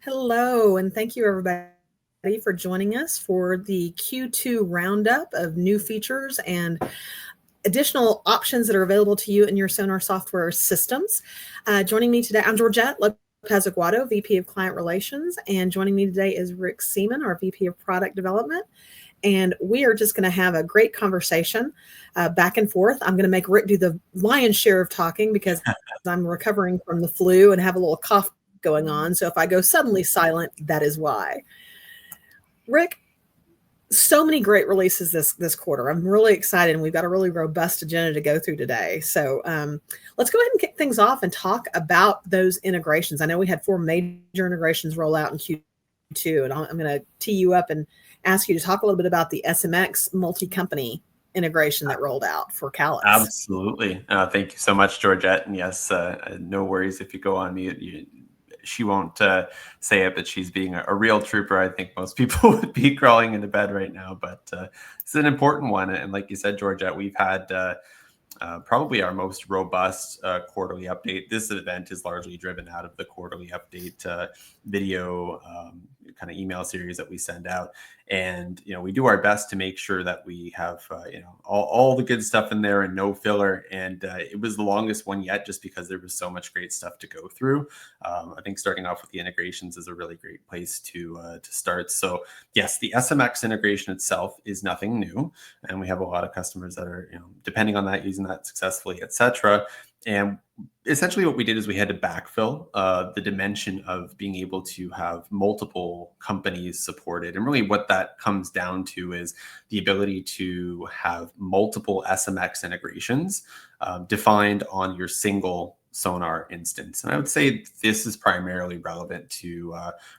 Hello, and thank you everybody for joining us for the Q2 roundup of new features and additional options that are available to you in your Sonar software systems. Joining me today, I'm Georgette Lopez-Aguado, VP of Client Relations, and joining me today is Rick Seaman, our VP of Product Development. And we are just going to have a great conversation back and forth. I'm going to make Rick do the lion's share of talking because I'm recovering from the flu and have a little cough going on. So if I go suddenly silent, that is why. Rick, so many great releases this quarter. I'm really excited, and we've got a really robust agenda to go through today. So let's go ahead and kick things off and talk about those integrations. I know we had 4 major integrations roll out in Q2, and I'm going to tee you up and ask you to talk a little bit about the SMX multi-company integration that rolled out for Calix. Absolutely. Thank you so much, Georgette. And yes, no worries if you go on mute. She won't say it, but she's being a real trooper. I think most people would be crawling into bed right now, but it's an important one. And like you said, Georgette, we've had probably our most robust quarterly update. This event is largely driven out of the quarterly update video kind of email series that we send out. And, we do our best to make sure that we have, all the good stuff in there and no filler. And it was the longest one yet, just because there was so much great stuff to go through. I think starting off with the integrations is a really great place to start. So yes, the SMX integration itself is nothing new. And we have a lot of customers that are, depending on that, using that successfully, et cetera. And essentially what we did is we had to backfill the dimension of being able to have multiple companies supported. And really what that comes down to is the ability to have multiple SMX integrations defined on your single Sonar instance. And I would say this is primarily relevant to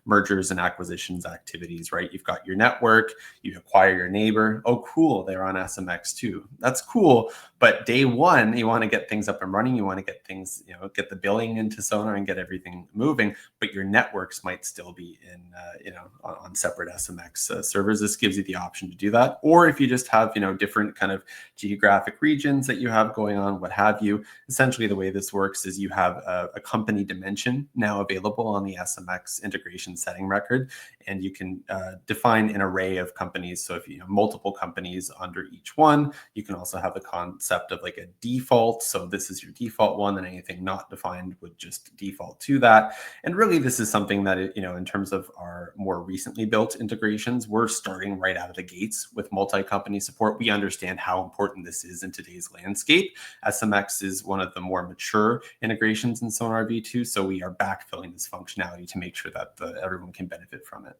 mergers and acquisitions activities, right? You've got your network, you acquire your neighbor. Oh, cool, they're on SMX too. That's cool. But day one, you want to get things up and running. You want to get things, get the billing into Sonar and get everything moving. But your networks might still be in, on separate SMX servers. This gives you the option to do that. Or if you just have, different kind of geographic regions that you have going on, what have you. Essentially, the way this works is you have a company dimension now available on the SMX integration setting record, and you can define an array of companies. So if you have multiple companies under each one, you can also have the concept of like a default. So this is your default one, and anything not defined would just default to that. And really, this is something that, in terms of our more recently built integrations, we're starting right out of the gates with multi-company support. We understand how important this is in today's landscape. SMX is one of the more mature integrations in Sonar V2, so we are backfilling this functionality to make sure that everyone can benefit from it.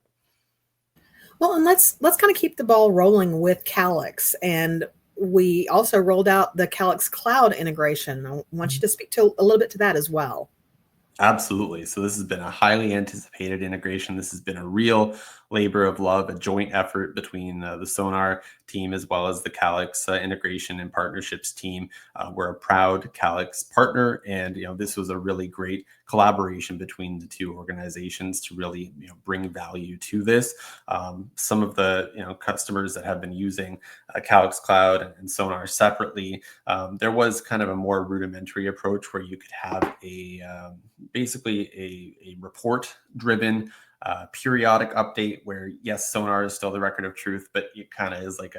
Well, and let's kind of keep the ball rolling with Calix. And we also rolled out the Calix cloud integration. I want you to speak to a little bit to that as well. Absolutely. So this has been a highly anticipated integration. This has been a real labor of love, a joint effort between the Sonar team as well as the Calix integration and partnerships team. We're a proud Calix partner, and this was a really great collaboration between the two organizations to really bring value to this. Some of the customers that have been using Calix Cloud and Sonar separately, there was kind of a more rudimentary approach where you could have basically a report-driven periodic update where, yes, Sonar is still the record of truth, but it kind of is like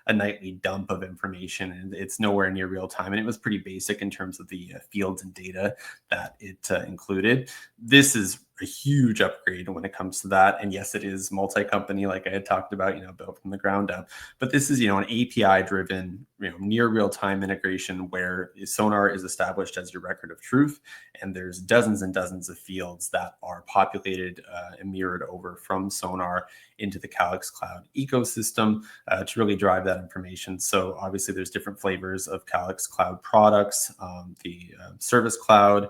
a nightly dump of information, and it's nowhere near real time. And it was pretty basic in terms of the fields and data that it included. This is a huge upgrade when it comes to that. And yes, it is multi-company, like I had talked about, built from the ground up. But this is, an API-driven, near real-time integration where Sonar is established as your record of truth, and there's dozens and dozens of fields that are populated and mirrored over from Sonar into the Calix Cloud ecosystem to really drive that information. So obviously, there's different flavors of Calix Cloud products, the Service Cloud,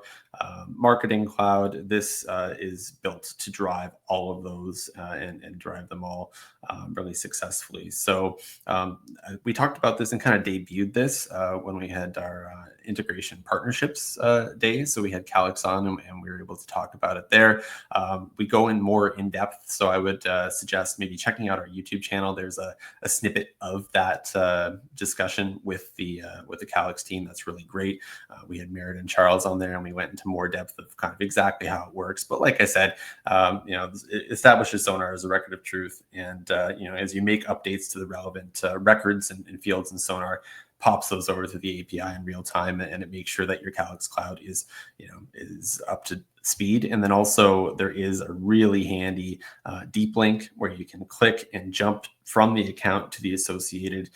Marketing Cloud. This is built to drive all of those and drive them all really successfully. So we talked about this and kind of debuted this when we had our integration partnerships day. So we had Calix on and we were able to talk about it there. We go in more in depth. So I would suggest maybe checking out our YouTube channel. There's a snippet of that discussion with the Calix team. That's really great. We had Merritt and Charles on there, and we went and into more depth of kind of exactly how it works. But like I said, it establishes Sonar as a record of truth. And, as you make updates to the relevant records and fields in Sonar, pops those over to the API in real time, and it makes sure that your Calix cloud is up to speed. And then also there is a really handy deep link where you can click and jump from the account to the associated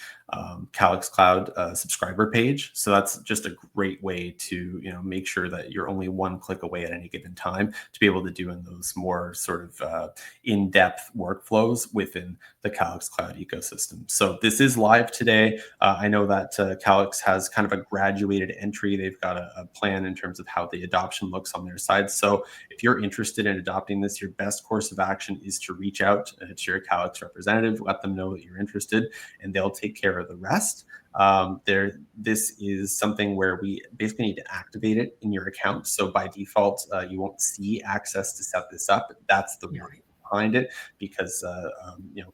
Calix Cloud subscriber page. So that's just a great way to make sure that you're only one click away at any given time to be able to do in those more sort of in-depth workflows within the Calix Cloud ecosystem. So this is live today. I know that Calix has kind of a graduated entry. They've got a plan in terms of how the adoption looks on their side. So if you're interested in adopting this, your best course of action is to reach out to your Calix representative, let them know that you're interested, and they'll take care of the rest. This is something where we basically need to activate it in your account. So by default, you won't see access to set this up. That's the warning behind it, because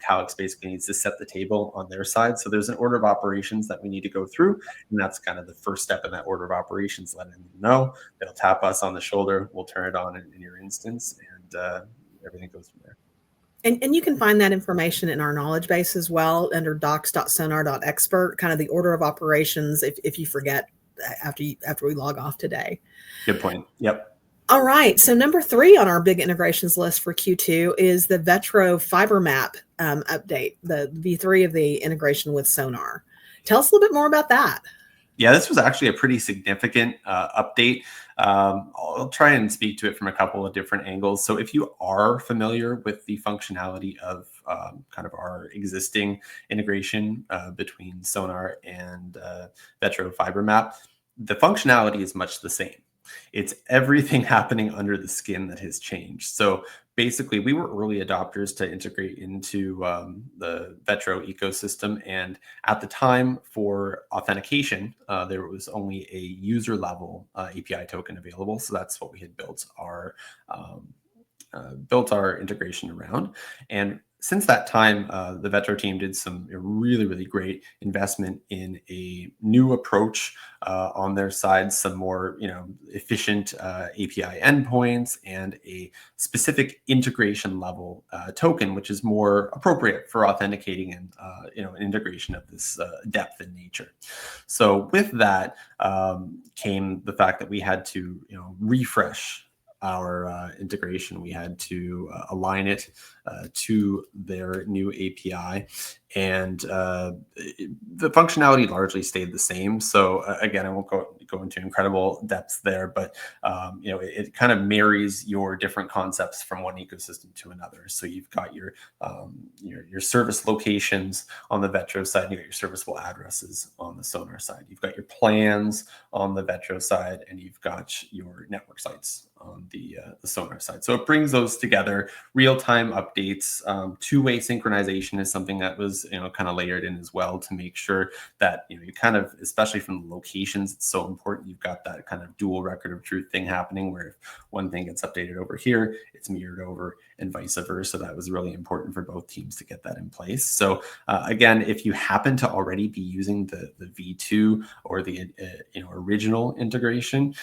Calix basically needs to set the table on their side. So there's an order of operations that we need to go through, and that's kind of the first step in that order of operations, letting them know. They'll tap us on the shoulder, we'll turn it on in your instance, and everything goes from there. And you can find that information in our knowledge base as well under docs.sonar.expert, kind of the order of operations if you forget after we log off today. Good point. Yep. All right. So number 3 on our big integrations list for Q2 is the Vetro Fiber Map update, the V3 of the integration with Sonar. Tell us a little bit more about that. Yeah, this was actually a pretty significant update. I'll try and speak to it from a couple of different angles. So if you are familiar with the functionality of kind of our existing integration between Sonar and Vetro Fiber Map, the functionality is much the same. It's everything happening under the skin that has changed. So basically, we were early adopters to integrate into the Vetro ecosystem. And at the time for authentication, there was only a user level API token available. So that's what we had built our integration around. And since that time, the Vetro team did some really, really great investment in a new approach on their side, some more efficient API endpoints, and a specific integration level token, which is more appropriate for authenticating and an integration of this depth in nature. So with that came the fact that we had to refresh our integration. We had to align it to their new API, and the functionality largely stayed the same. So again, I won't go into incredible depths there, but it kind of marries your different concepts from one ecosystem to another. So you've got your service locations on the Vetro side, and you've got your serviceable addresses on the Sonar side. You've got your plans on the Vetro side, and you've got your network sites on the Sonar side. So it brings those together. Real-time updates, two-way synchronization is something that was kind of layered in as well to make sure that you kind of, especially from the locations, it's so important. You've got that kind of dual record of truth thing happening, where if one thing gets updated over here, it's mirrored over, and vice versa. That was really important for both teams to get that in place. So again, if you happen to already be using the V2 or the original integration,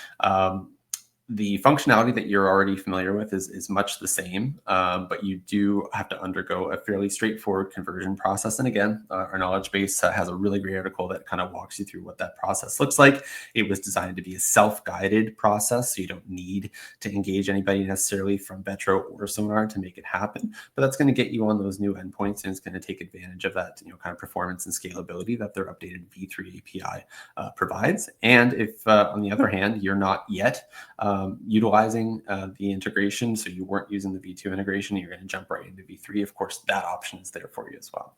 the functionality that you're already familiar with is much the same, but you do have to undergo a fairly straightforward conversion process. And again, our knowledge base has a really great article that kind of walks you through what that process looks like. It was designed to be a self-guided process, so you don't need to engage anybody necessarily from Vetro or Sonar to make it happen. But that's going to get you on those new endpoints, and it's going to take advantage of that kind of performance and scalability that their updated V3 API provides. And if, on the other hand, you're not yet utilizing the integration, so you weren't using the V2 integration, you're going to jump right into V3. Of course, that option is there for you as well.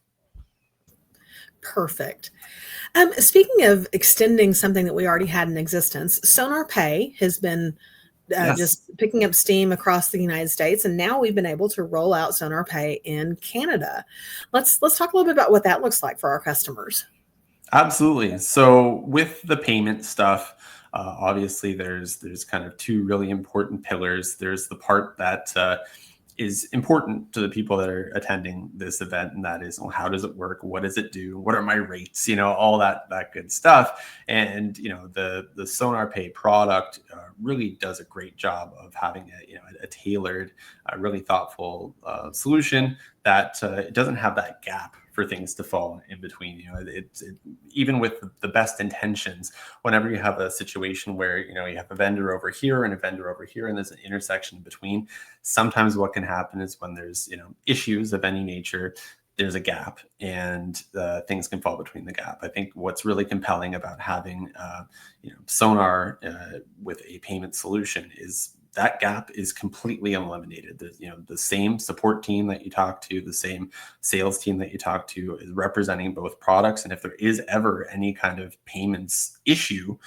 Perfect. Speaking of extending something that we already had in existence, Sonar Pay has been just picking up steam across the United States, and now we've been able to roll out Sonar Pay in Canada. Let's talk a little bit about what that looks like for our customers. Absolutely. So with the payment stuff, obviously there's kind of two really important pillars. There's the part that is important to the people that are attending this event, and that is, well, how does it work? What does it do? What are my rates? All that good stuff. And the Sonar Pay product really does a great job of having a tailored, really thoughtful solution that it doesn't have that gap for things to fall in between. Even with the best intentions, whenever you have a situation where you have a vendor over here and a vendor over here, and there's an intersection in between, sometimes what can happen is when there's issues of any nature, there's a gap, and things can fall between the gap. I think what's really compelling about having Sonar with a payment solution is that gap is completely eliminated. The same support team that you talk to, the same sales team that you talk to is representing both products. And if there is ever any kind of payments issue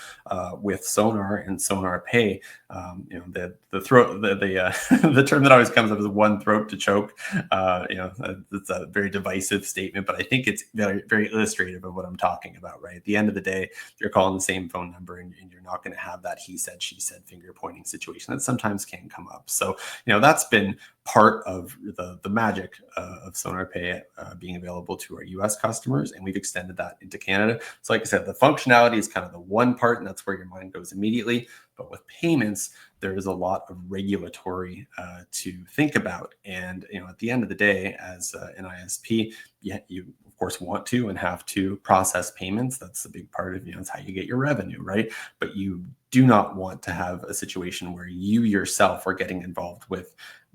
with Sonar and Sonar Pay, the term that always comes up is one throat to choke. It's a very divisive statement, but I think it's very, very illustrative of what I'm talking about, right? At the end of the day, you're calling the same phone number, and you're not going to have that he said, she said finger pointing situation that sometimes can come up. So, that's been part of the magic of Sonar Pay being available to our US customers, and we've extended that into Canada. So like I said, the functionality is kind of the one part, and that's where your mind goes immediately. But with payments, there is a lot of regulatory to think about. And at the end of the day, as an ISP, you of course want to and have to process payments. That's a big part of it's how you get your revenue, right? But you do not want to have a situation where you yourself are getting involved with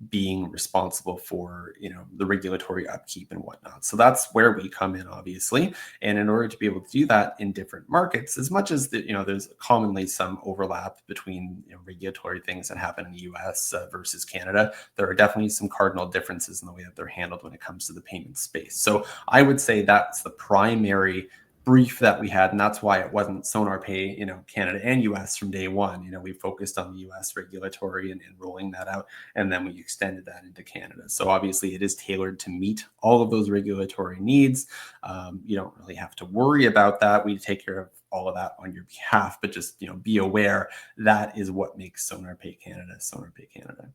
being responsible for the regulatory upkeep and whatnot. So that's where we come in, obviously. And in order to be able to do that in different markets, as much as there's commonly some overlap between regulatory things that happen in the US versus Canada, there are definitely some cardinal differences in the way that they're handled when it comes to the payment space. So I would say that's the primary brief that we had, and that's why it wasn't Sonar Pay, Canada and US from day one. We focused on the US regulatory and rolling that out, and then we extended that into Canada. So obviously it is tailored to meet all of those regulatory needs. You don't really have to worry about that. We take care of all of that on your behalf, but just be aware that is what makes Sonar Pay Canada Sonar Pay Canada.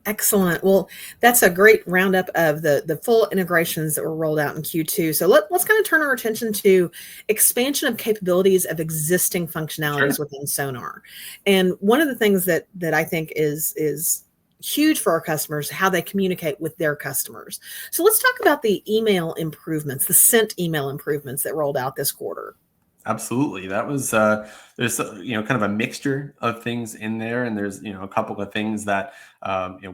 Excellent. Well, that's a great roundup of the full integrations that were rolled out in Q2. So let's kind of turn our attention to expansion of capabilities of existing functionalities within Sonar. And one of the things that I think is huge for our customers, how they communicate with their customers. So let's talk about the email improvements, the sent email improvements that rolled out this quarter. Absolutely. That was there's kind of a mixture of things in there, and there's a couple of things that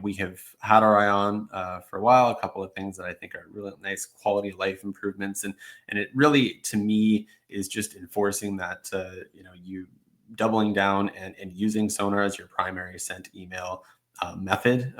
we have had our eye on for a while, a couple of things that I think are really nice quality of life improvements, and it really, to me, is just enforcing that you doubling down and using Sonar as your primary sent email method.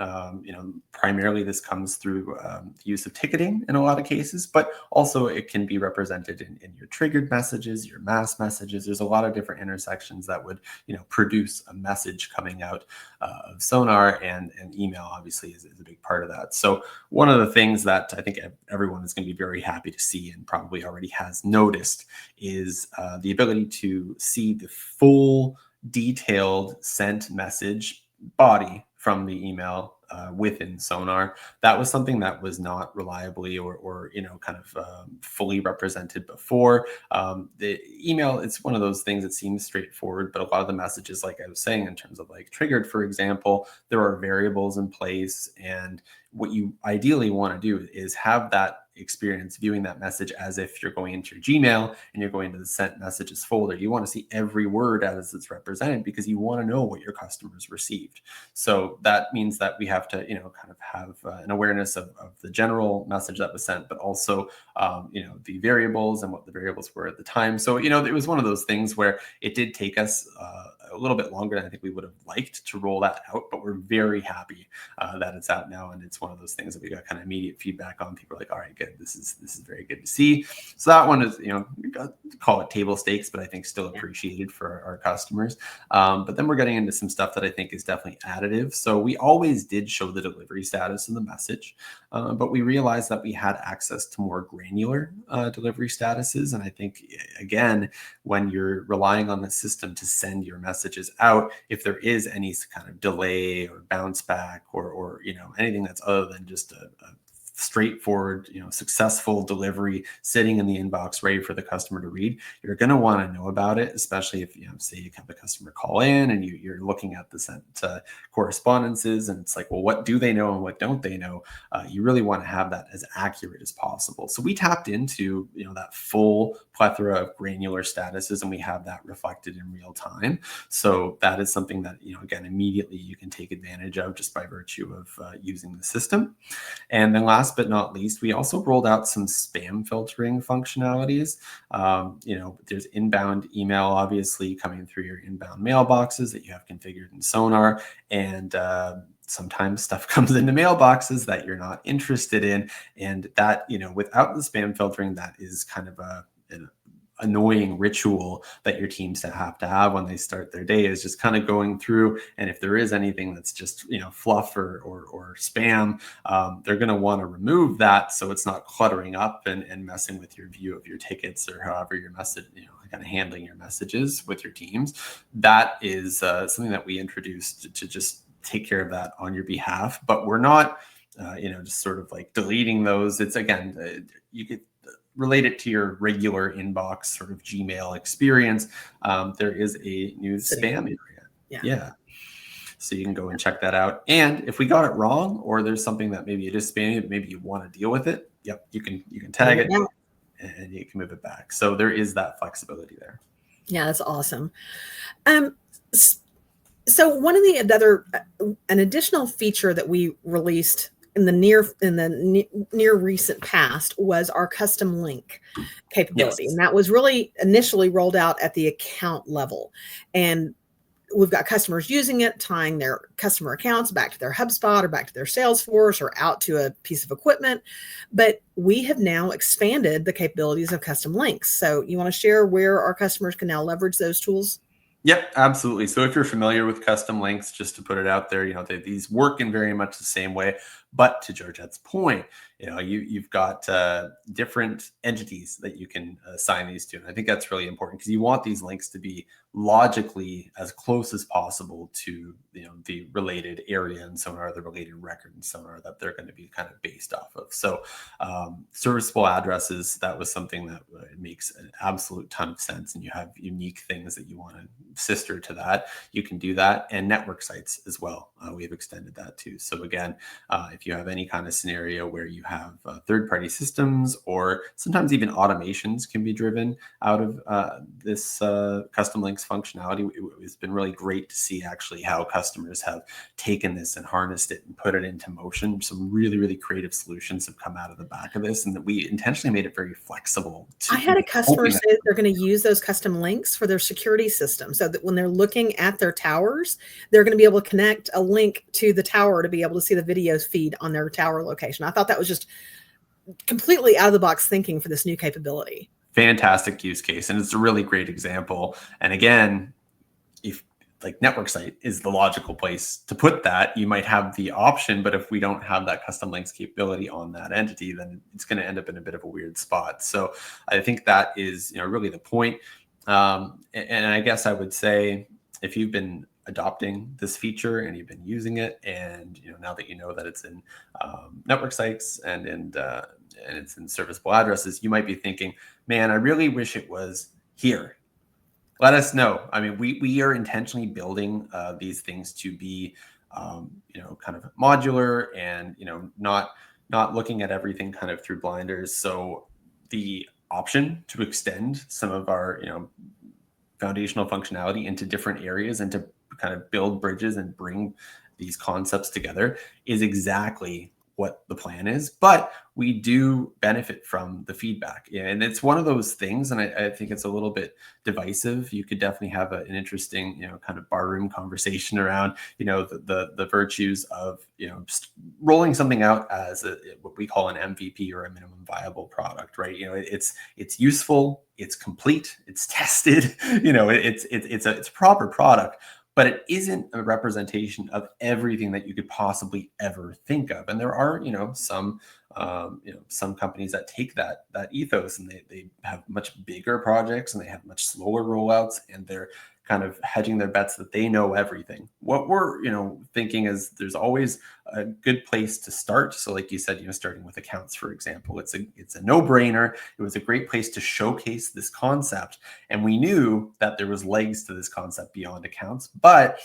Primarily this comes through the use of ticketing in a lot of cases, but also it can be represented in your triggered messages, your mass messages. There's a lot of different intersections that would, produce a message coming out of Sonar, and email obviously is a big part of that. So one of the things that I think everyone is going to be very happy to see, and probably already has noticed, is the ability to see the full detailed sent message body from the email within Sonar. That was something that was not reliably or kind of fully represented before. The email, it's one of those things that seems straightforward, but a lot of the messages, like I was saying, in terms of like triggered, for example, there are variables in place, and what you ideally want to do is have that experience viewing that message as if you're going into your Gmail and you're going to the sent messages folder. You want to see every word as it's represented, because you want to know what your customers received. So that means that we have to, kind of have an awareness of the general message that was sent, but also, the variables and what the variables were at the time. So, it was one of those things where it did take us a little bit longer than I think we would have liked to roll that out, but we're very happy that it's out now. And it's one of those things that we got kind of immediate feedback on. People are like, all right, good. This is very good to see. So that one is, we call it table stakes, but I think still appreciated for our customers. But then we're getting into some stuff that I think is definitely additive. So we always did show the delivery status in the message, but we realized that we had access to more granular delivery statuses. And I think, again, when you're relying on the system to send your message messages out, if there is any kind of delay or bounce back or anything that's other than just a straightforward, successful delivery sitting in the inbox ready for the customer to read, you're going to want to know about it, especially if, say you have a customer call in and you're looking at the sent correspondences and it's like, well, what do they know and what don't they know? You really want to have that as accurate as possible. So we tapped into, that full plethora of granular statuses, and we have that reflected in real time. So that is something that, again, immediately you can take advantage of just by virtue of using the system. And then last but not least, we also rolled out some spam filtering functionalities. There's inbound email, obviously, coming through your inbound mailboxes that you have configured in Sonar. And sometimes stuff comes into mailboxes that you're not interested in. And that, without the spam filtering, that is kind of an annoying ritual that your teams have to have when they start their day, is just kind of going through. And if there is anything that's just, fluff or spam, they're going to want to remove that so it's not cluttering up and messing with your view of your tickets or however your message, kind of handling your messages with your teams. That is something that we introduced to just take care of that on your behalf. But we're not, just sort of like deleting those. It's, again, you could relate it to your regular inbox sort of Gmail experience. There is a new spam area. Yeah. So you can go and check that out. And if we got it wrong, or there's something that maybe it is spammy, maybe you want to deal with it, yep, you can tag it and you can move it back. So there is that flexibility there. Yeah, that's awesome. So one of an additional feature that we released in the near recent past was our custom link capability. Yes. And that was really initially rolled out at the account level. And we've got customers using it, tying their customer accounts back to their HubSpot or back to their Salesforce or out to a piece of equipment. But we have now expanded the capabilities of custom links. So you want to share where our customers can now leverage those tools? Yep, absolutely. So if you're familiar with custom links, just to put it out there, these work in very much the same way. But to Georgette's point, you've got different entities that you can assign these to. And I think that's really important because you want these links to be logically as close as possible to the related area in Sonar, the related record in Sonar that they're going to be kind of based off of. So serviceable addresses, that was something that makes an absolute ton of sense. And you have unique things that you want to sister to that, you can do that. And network sites as well. We've extended that too. So again, if you have any kind of scenario where you have third-party systems, or sometimes even automations can be driven out of this custom links functionality, it's been really great to see actually how customers have taken this and harnessed it and put it into motion. Some really, really creative solutions have come out of the back of this, and that we intentionally made it very flexible. I had a customer say that they're going to use those custom links for their security system, so that when they're looking at their towers, they're going to be able to connect a link to the tower to be able to see the videos feed on their tower location. I thought that was just completely out of the box thinking for this new capability. Fantastic use case. And it's a really great example. And again, if like network site is the logical place to put that, you might have the option, but if we don't have that custom links capability on that entity, then it's going to end up in a bit of a weird spot. So I think that is, really the point. And I guess I would say, if you've been adopting this feature and you've been using it, and now that you know that it's in network sites and it's in serviceable addresses, you might be thinking, man, I really wish it was here. Let us know. I mean, we are intentionally building these things to be kind of modular and not looking at everything kind of through blinders. So the option to extend some of our foundational functionality into different areas and to kind of build bridges and bring these concepts together is exactly what the plan is. But we do benefit from the feedback. And it's one of those things, and I think it's a little bit divisive. You could definitely have an interesting, kind of barroom conversation around, the virtues of, rolling something out as what we call an MVP, or a minimum viable product, right? It's useful, it's complete, it's tested, it's a proper product. But it isn't a representation of everything that you could possibly ever think of. And there are, some companies that take that ethos and they have much bigger projects and they have much slower rollouts, and they're kind of hedging their bets that they know everything. What we're, thinking is there's always a good place to start. So like you said, starting with accounts, for example, it's a no-brainer. It was a great place to showcase this concept. And we knew that there was legs to this concept beyond accounts, but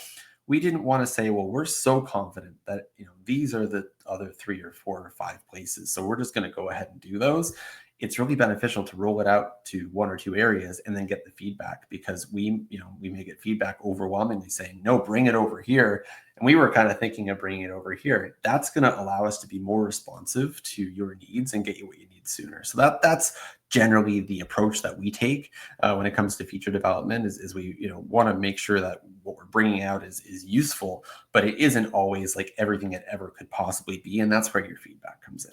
we didn't want to say, well, we're so confident that, these are the other 3 or 4 or 5 places, so we're just going to go ahead and do those. It's really beneficial to roll it out to 1 or 2 areas and then get the feedback, because we may get feedback overwhelmingly saying, no, bring it over here. And we were kind of thinking of bringing it over here. That's going to allow us to be more responsive to your needs and get you what you need sooner. So that's generally the approach that we take when it comes to feature development is we want to make sure that what we're bringing out is useful, but it isn't always like everything it ever could possibly be. And that's where your feedback comes in.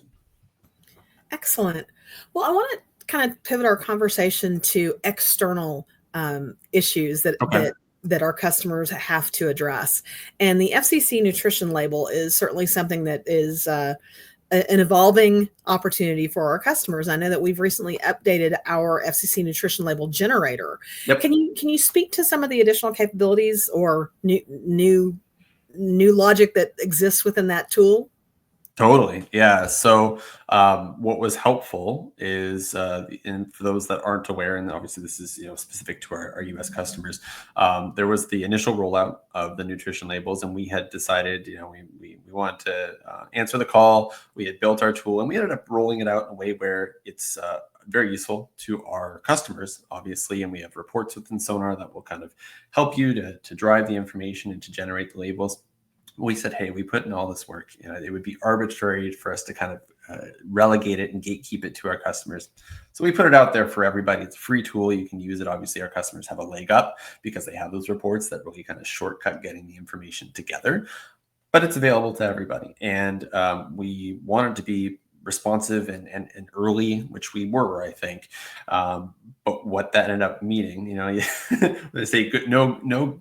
Excellent. Well, I want to kind of pivot our conversation to external issues that our customers have to address. And the FCC nutrition label is certainly something that is an evolving opportunity for our customers. I know that we've recently updated our FCC nutrition label generator. Yep. Can you speak to some of the additional capabilities or new logic that exists within that tool? Totally. Yeah. So what was helpful is, and for those that aren't aware, and obviously this is specific to our US customers, there was the initial rollout of the nutrition labels, and we had decided, we wanted to answer the call. We had built our tool, and we ended up rolling it out in a way where it's very useful to our customers, obviously, and we have reports within Sonar that will kind of help you to drive the information and to generate the labels. We said, hey, we put in all this work. It would be arbitrary for us to kind of relegate it and gatekeep it to our customers. So we put it out there for everybody. It's a free tool. You can use it. Obviously, our customers have a leg up because they have those reports that really kind of shortcut getting the information together. But it's available to everybody. And we wanted to be responsive and early, which we were, I think. But what that ended up meaning, they say no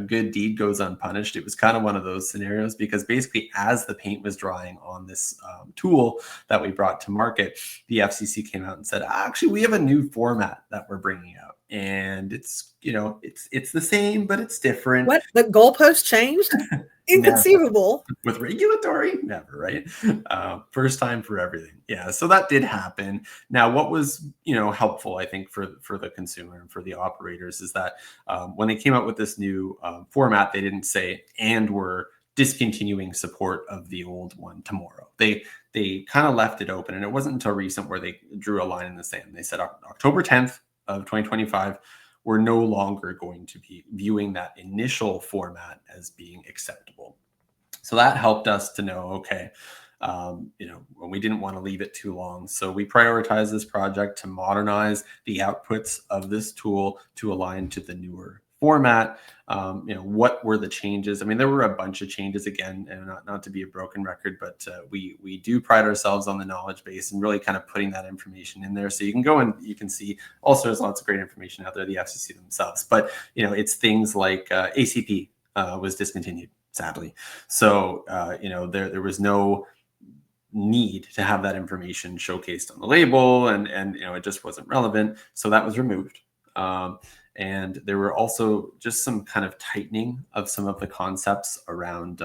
good deed goes unpunished. It was kind of one of those scenarios, because basically as the paint was drying on this tool that we brought to market, the FCC came out and said, actually, we have a new format that we're bringing out. And it's the same, but it's different. What? The goalpost changed? Inconceivable. With regulatory, never, right? First time for everything. Yeah. So that did happen. Now, what was, helpful, I think, for the consumer and for the operators is that when they came out with this new format, they didn't say, and we're discontinuing support of the old one tomorrow. They kind of left it open. And it wasn't until recent where they drew a line in the sand. They said October 10th of 2025, we're no longer going to be viewing that initial format as being acceptable. So that helped us to know, okay, when we didn't want to leave it too long. So we prioritized this project to modernize the outputs of this tool to align to the newer format. What were the changes? I mean, there were a bunch of changes, again, and not to be a broken record, but we do pride ourselves on the knowledge base and really kind of putting that information in there. So you can go and you can see also there's lots of great information out there, the FCC themselves, but it's things like ACP was discontinued, sadly. So, there was no need to have that information showcased on the label, and it just wasn't relevant. So that was removed. And there were also just some kind of tightening of some of the concepts around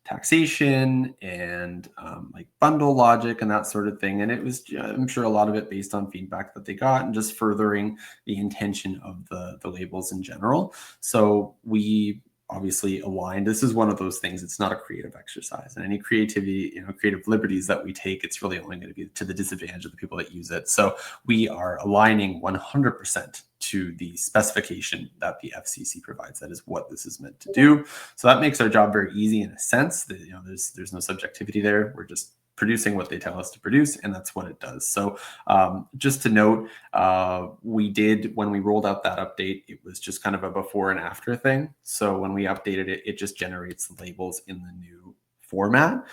taxation and like bundle logic and that sort of thing. And it was, I'm sure, a lot of it based on feedback that they got and just furthering the intention of the labels in general. So we obviously aligned. This is one of those things. It's not a creative exercise, and any creativity, creative liberties that we take, it's really only going to be to the disadvantage of the people that use it. So we are aligning 100% to the specification that the FCC provides. That is what this is meant to do. So that makes our job very easy in a sense that, there's no subjectivity there. We're just producing what they tell us to produce, and that's what it does. So just to note, we did, when we rolled out that update, it was just kind of a before and after thing. So when we updated it, it just generates the labels in the new format.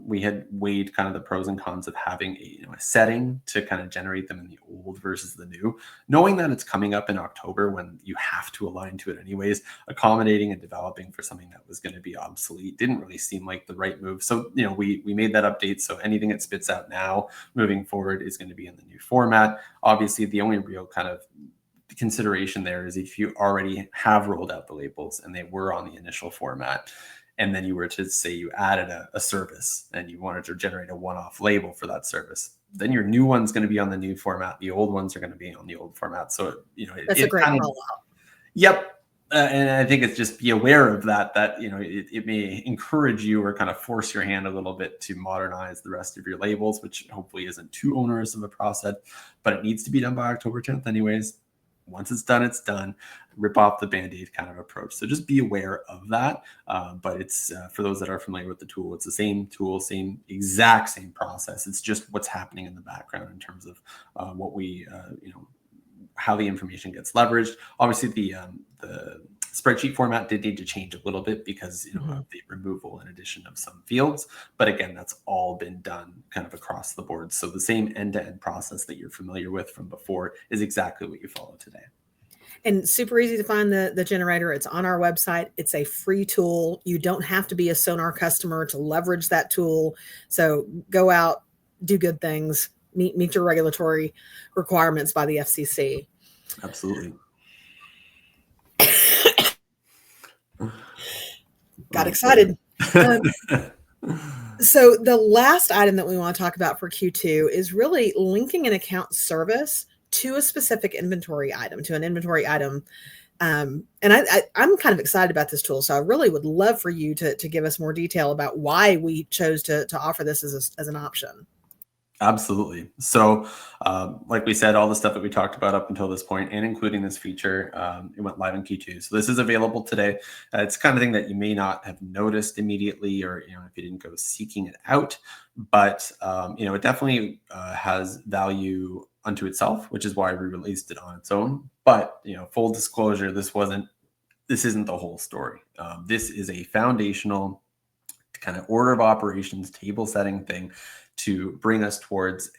We had weighed kind of the pros and cons of having a setting to kind of generate them in the old versus the new, knowing that it's coming up in October when you have to align to it anyways. Accommodating and developing for something that was going to be obsolete didn't really seem like the right move. So we made that update, so anything it spits out now moving forward is going to be in the new format. Obviously, the only real kind of consideration there is if you already have rolled out the labels and they were on the initial format, and then you were to say you added a service and you wanted to generate a one-off label for that service, then your new one's going to be on the new format. The old ones are going to be on the old format. So, That's a great kind of, call-out. Yep. And I think it's just be aware of that, it may encourage you or kind of force your hand a little bit to modernize the rest of your labels, which hopefully isn't too onerous of a process, but it needs to be done by October 10th anyways. Once it's done, it's done. Rip off the Band-Aid kind of approach. So just be aware of that. But it's for those that are familiar with the tool, it's the same tool, exact same process. It's just what's happening in the background in terms of what we, how the information gets leveraged. Obviously, the spreadsheet format did need to change a little bit because of the removal and addition of some fields. But again, that's all been done kind of across the board. So the same end-to-end process that you're familiar with from before is exactly what you follow today. And super easy to find the generator. It's on our website. It's a free tool. You don't have to be a Sonar customer to leverage that tool. So go out, do good things, meet your regulatory requirements by the FCC. Absolutely. Got excited. So the last item that we want to talk about for Q2 is really linking an account service to a specific inventory item, to an inventory item. And I'm kind of excited about this tool. So I really would love for you to give us more detail about why we chose to offer this as an option. Absolutely. So like we said, all the stuff that we talked about up until this point, and including this feature, it went live in Q2. So this is available today. It's the kind of thing that you may not have noticed immediately, or if you didn't go seeking it out, but it definitely has value unto itself, which is why we released it on its own. But full disclosure, this isn't the whole story. This is a foundational kind of order of operations table setting thing to bring us towards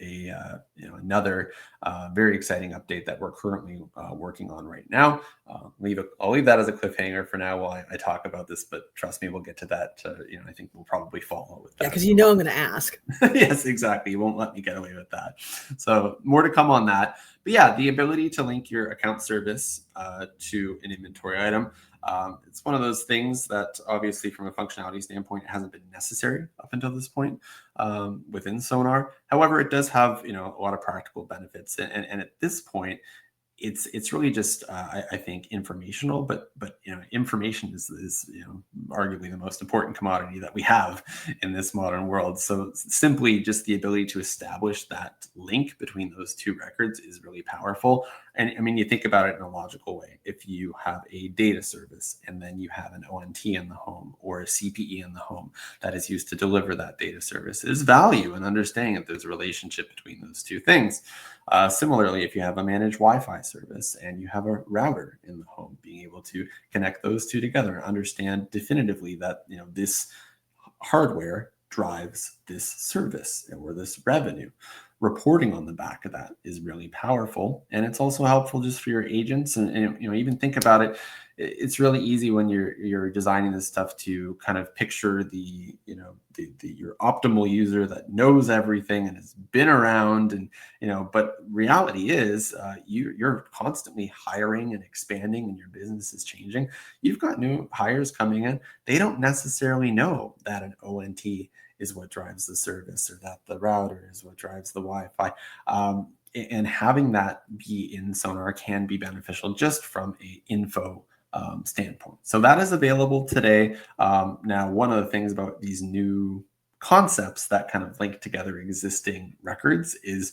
another very exciting update that we're currently working on right now. I'll leave that as a cliffhanger for now while I talk about this, but trust me, we'll get to that. I think we'll probably follow with that. Yeah, because I'm going to ask. Yes, exactly. You won't let me get away with that. So more to come on that. But yeah, the ability to link your account service to an inventory item. It's one of those things that obviously from a functionality standpoint, it hasn't been necessary up until this point within Sonar. However, it does have, a lot of practical benefits. And at this point, it's really just I think informational, but information is arguably the most important commodity that we have in this modern world. So simply just the ability to establish that link between those two records is really powerful. And I mean, you think about it in a logical way. If you have a data service and then you have an ONT in the home or a CPE in the home that is used to deliver that data service, there's value in understanding that there's a relationship between those two things. Similarly, if you have a managed Wi-Fi service and you have a router in the home, being able to connect those two together and understand definitively that this hardware drives this service or this revenue. Reporting on the back of that is really powerful, and it's also helpful just for your agents. And even think about it. It's really easy when you're designing this stuff to kind of picture your optimal user that knows everything and has been around, and But reality is, you're constantly hiring and expanding, and your business is changing. You've got new hires coming in. They don't necessarily know that an ONT is what drives the service, or that the router is what drives the Wi-Fi. And having that be in Sonar can be beneficial just from a info standpoint. So that is available today. Now, one of the things about these new concepts that kind of link together existing records is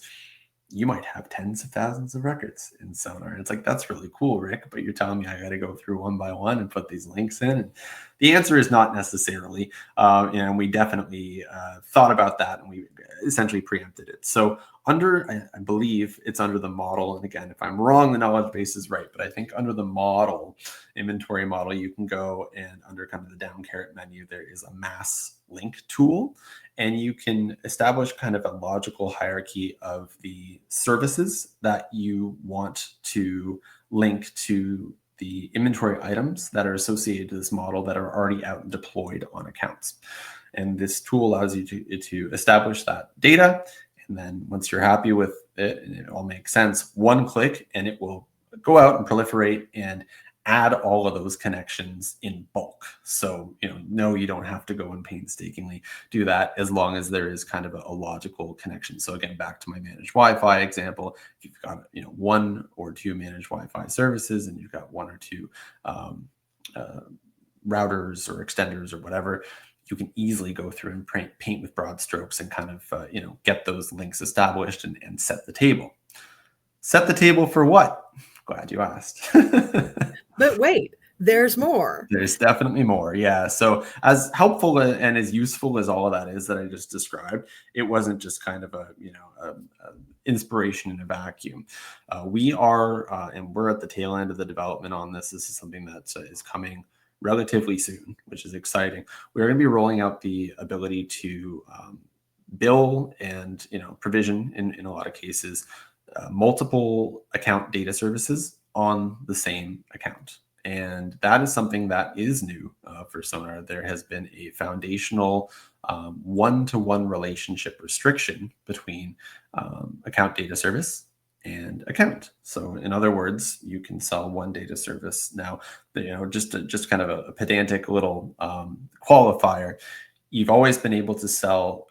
you might have tens of thousands of records in Sonar. And it's like, that's really cool, Rick, but you're telling me I got to go through one by one and put these links in. And the answer is not necessarily. And we definitely thought about that, and we essentially preempted it. So I believe it's under the model. And again, if I'm wrong, the knowledge base is right. But I think under the model, inventory model, you can go and under kind of the down caret menu, there is a mass link tool. And you can establish kind of a logical hierarchy of the services that you want to link to the inventory items that are associated to this model that are already out and deployed on accounts. And this tool allows you to establish that data. And then once you're happy with it and it all makes sense, one click and it will go out and proliferate and add all of those connections in bulk. So, no, you don't have to go and painstakingly do that as long as there is kind of a logical connection. So again, back to my managed Wi-Fi example, if you've got, 1 or 2 managed Wi-Fi services and you've got 1 or 2 routers or extenders or whatever, you can easily go through and paint with broad strokes and kind of, get those links established and set the table. Set the table for what? Glad you asked. But wait, there's more. There's definitely more. Yeah. So as helpful and as useful as all of that is that I just described, it wasn't just kind of a inspiration in a vacuum. We are, and we're at the tail end of the development on this. This is something that is coming relatively soon, which is exciting. We're going to be rolling out the ability to bill and, provision in a lot of cases, multiple account data services on the same account. And that is something that is new for Sonar. There has been a foundational one-to-one relationship restriction between account data service and account. So in other words, you can sell one data service. Now, just kind of a pedantic little qualifier, you've always been able to sell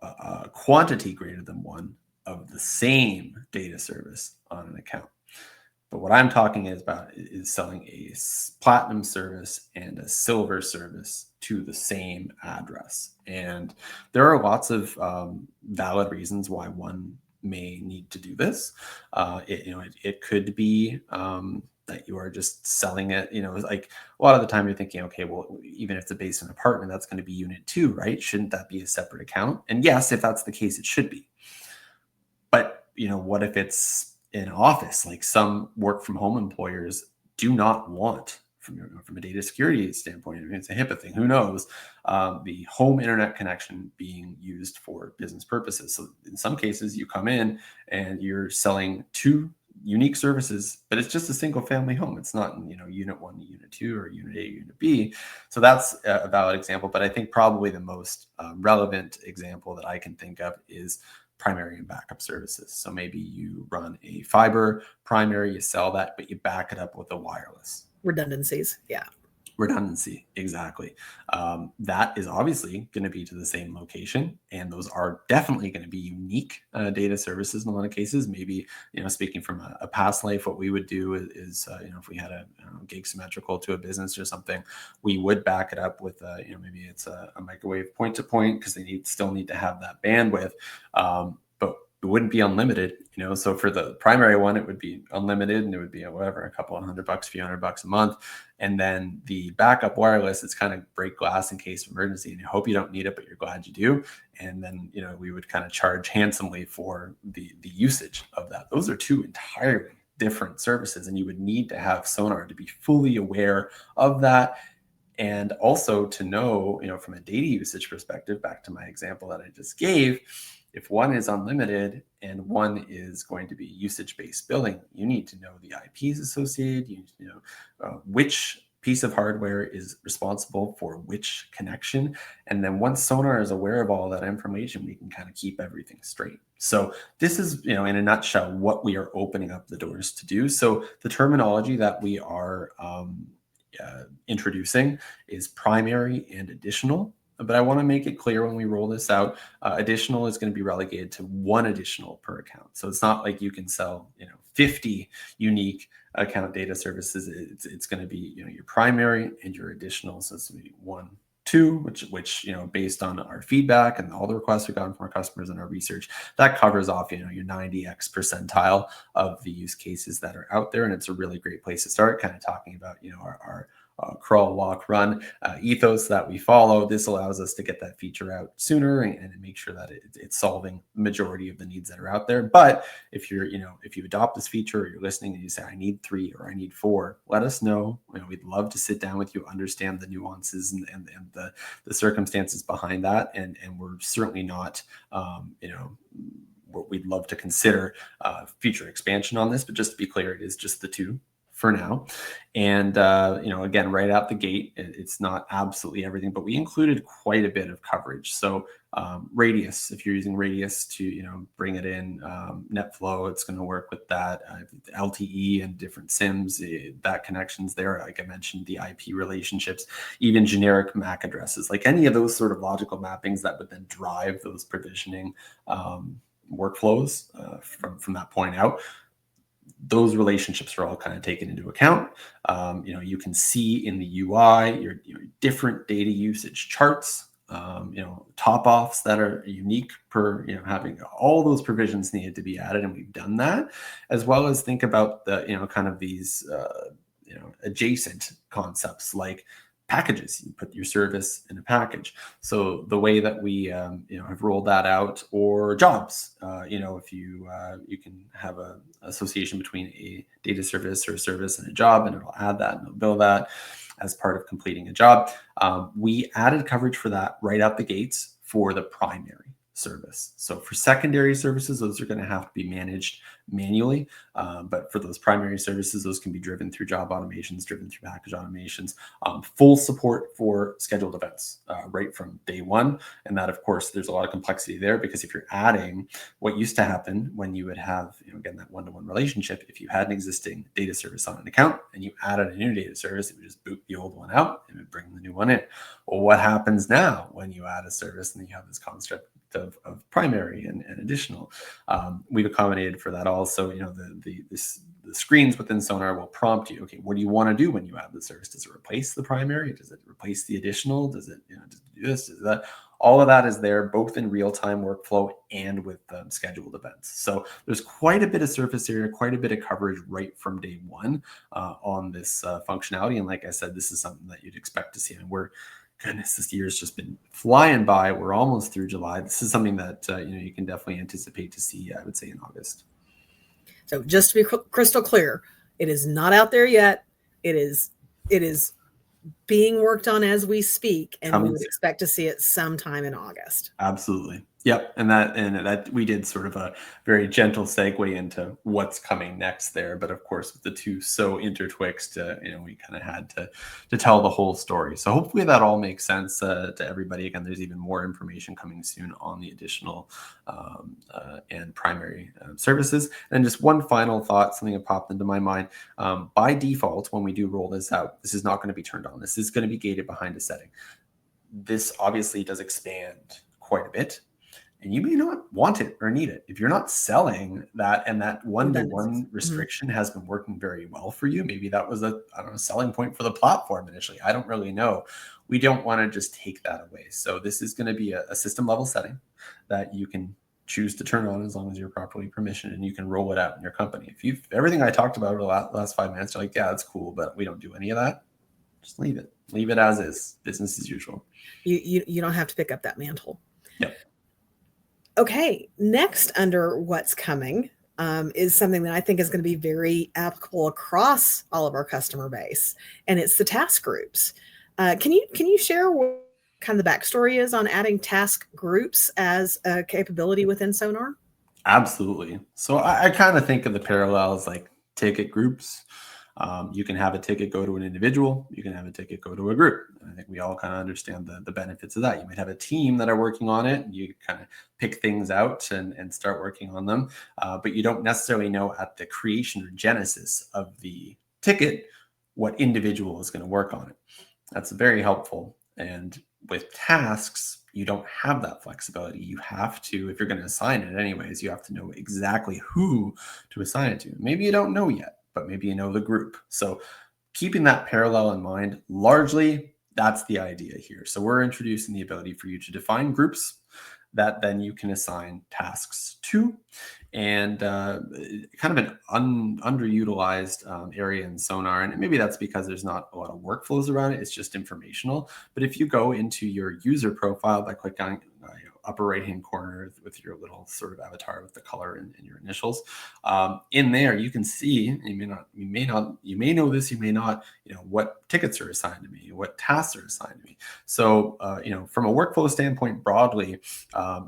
a quantity greater than 1 of the same data service on an account. But what I'm talking about is selling a platinum service and a silver service to the same address. And there are lots of valid reasons why one may need to do this. It could be that you are just selling it, like a lot of the time you're thinking, okay, well, even if it's a basement apartment, that's going to be unit 2, right? Shouldn't that be a separate account? And yes, if that's the case, it should be. But, what if it's an office? Like some work from home employers do not want, from a data security standpoint, it's a HIPAA thing, who knows, the home internet connection being used for business purposes. So in some cases you come in and you're selling 2 unique services, but it's just a single family home. It's not, unit 1 to unit 2 or unit A, unit B. So that's a valid example. But I think probably the most relevant example that I can think of is primary and backup services. So maybe you run a fiber primary, you sell that, but you back it up with a wireless. Redundancies. Yeah. Redundancy. Exactly. That is obviously going to be to the same location. And those are definitely going to be unique data services in a lot of cases. Maybe, speaking from a past life, what we would do is if we had a gig symmetrical to a business or something, we would back it up with, maybe it's a microwave point to point because they still need to have that bandwidth. But it wouldn't be unlimited, so for the primary one, it would be unlimited and it would be whatever, a couple of $100, a few $100 a month. And then the backup wireless, it's kind of break glass in case of emergency. And you hope you don't need it, but you're glad you do. And then, we would kind of charge handsomely for the usage of that. Those are 2 entirely different services. And you would need to have Sonar to be fully aware of that. And also to know, from a data usage perspective, back to my example that I just gave, if one is unlimited and one is going to be usage-based billing, you need to know the IPs associated. You need to know which piece of hardware is responsible for which connection. And then once Sonar is aware of all that information, we can kind of keep everything straight. So this is, in a nutshell, what we are opening up the doors to do. So the terminology that we are introducing is primary and additional. But I want to make it clear when we roll this out, additional is going to be relegated to 1 additional per account. So it's not like you can sell, 50 unique account data services. It's going to be, your primary and your additional. So it's going to be 1, 2, which based on our feedback and all the requests we've gotten from our customers and our research, that covers off, your 90x percentile of the use cases that are out there. And it's a really great place to start, kind of talking about, our crawl, walk, run ethos that we follow. This allows us to get that feature out sooner and make sure that it's solving the majority of the needs that are out there. But if you're, if you adopt this feature or you're listening and you say, I need 3 or I need 4, let us know. We'd love to sit down with you, understand the nuances and the circumstances behind that. And we're certainly not, we'd love to consider future expansion on this, but just to be clear, it is just the 2 for now. And, again, right out the gate, it's not absolutely everything, but we included quite a bit of coverage. So Radius, if you're using Radius to bring it in, NetFlow, it's going to work with that. LTE and different SIMs, that connections there. Like I mentioned, the IP relationships, even generic MAC addresses, like any of those sort of logical mappings that would then drive those provisioning workflows from that point out. Those relationships are all kind of taken into account. You can see in the UI your different data usage charts. Top offs that are unique per, having all those provisions needed to be added. And we've done that, as well as think about the, kind of these, adjacent concepts like packages. You put your service in a package. So the way that we, have rolled that out, or jobs, if you can have a association between a data service or a service and a job, and it'll add that and it'll bill that as part of completing a job. We added coverage for that right out the gates for the primary service. So for secondary services, those are going to have to be managed manually. But for those primary services, those can be driven through job automations, driven through package automations, full support for scheduled events right from day one. And that, of course, there's a lot of complexity there, because if you're adding what used to happen when you would have, again, that one-to-one relationship, if you had an existing data service on an account and you added a new data service, it would just boot the old one out and it would bring the new one in. Well, what happens now when you add a service and you have this construct of primary and additional? We've accommodated for that also. The screens within Sonar will prompt you, okay, what do you want to do when you add the service? Does it replace the primary? Does it replace the additional? Does it does it do this? Does that? All of that is there, both in real-time workflow and with scheduled events. So there's quite a bit of surface area, quite a bit of coverage right from day one on this functionality. And like I said, this is something that you'd expect to see. And goodness, this year's just been flying by. We're almost through July. This is something that you can definitely anticipate to see, I would say, in August. So just to be crystal clear, it is not out there yet. It is being worked on as we speak, and we would expect to see it sometime in August. Absolutely. Yep. And that we did sort of a very gentle segue into what's coming next there. But of course, with the two so intertwixt, we kind of had to tell the whole story. So hopefully that all makes sense to everybody. Again, there's even more information coming soon on the additional and primary services. And just one final thought, something that popped into my mind. By default, when we do roll this out, this is not going to be turned on. This is going to be gated behind a setting. This obviously does expand quite a bit, and you may not want it or need it. If you're not selling that, and that one-to-one restriction has been working very well for you, maybe that was a selling point for the platform initially. I don't really know. We don't want to just take that away. So this is going to be a system level setting that you can choose to turn on as long as you're properly permissioned, and you can roll it out in your company. If everything I talked about over the last 5 minutes, you're like, yeah, that's cool, but we don't do any of that, just leave it. Leave it as is. Business as usual. You don't have to pick up that mantle. Yep. Okay, next under what's coming is something that I think is going to be very applicable across all of our customer base, and it's the task groups. Can you share what kind of the backstory is on adding task groups as a capability within Sonar? Absolutely. So I kind of think of the parallels like ticket groups. You can have a ticket go to an individual. You can have a ticket go to a group. And I think we all kind of understand the benefits of that. You might have a team that are working on it. And you kind of pick things out and start working on them. But you don't necessarily know at the creation or genesis of the ticket what individual is going to work on it. That's very helpful. And with tasks, you don't have that flexibility. You have to, if you're going to assign it anyways, you have to know exactly who to assign it to. Maybe you don't know yet, but maybe you know the group. So keeping that parallel in mind, largely that's the idea here. So we're introducing the ability for you to define groups that then you can assign tasks to, and kind of an underutilized area in Sonar. And maybe that's because there's not a lot of workflows around it. It's just informational. But if you go into your user profile by clicking on upper right hand corner with your little sort of avatar with the color and your initials, in there you can see, you may know this, you may not, what tickets are assigned to me, what tasks are assigned to me. So from a workflow standpoint broadly,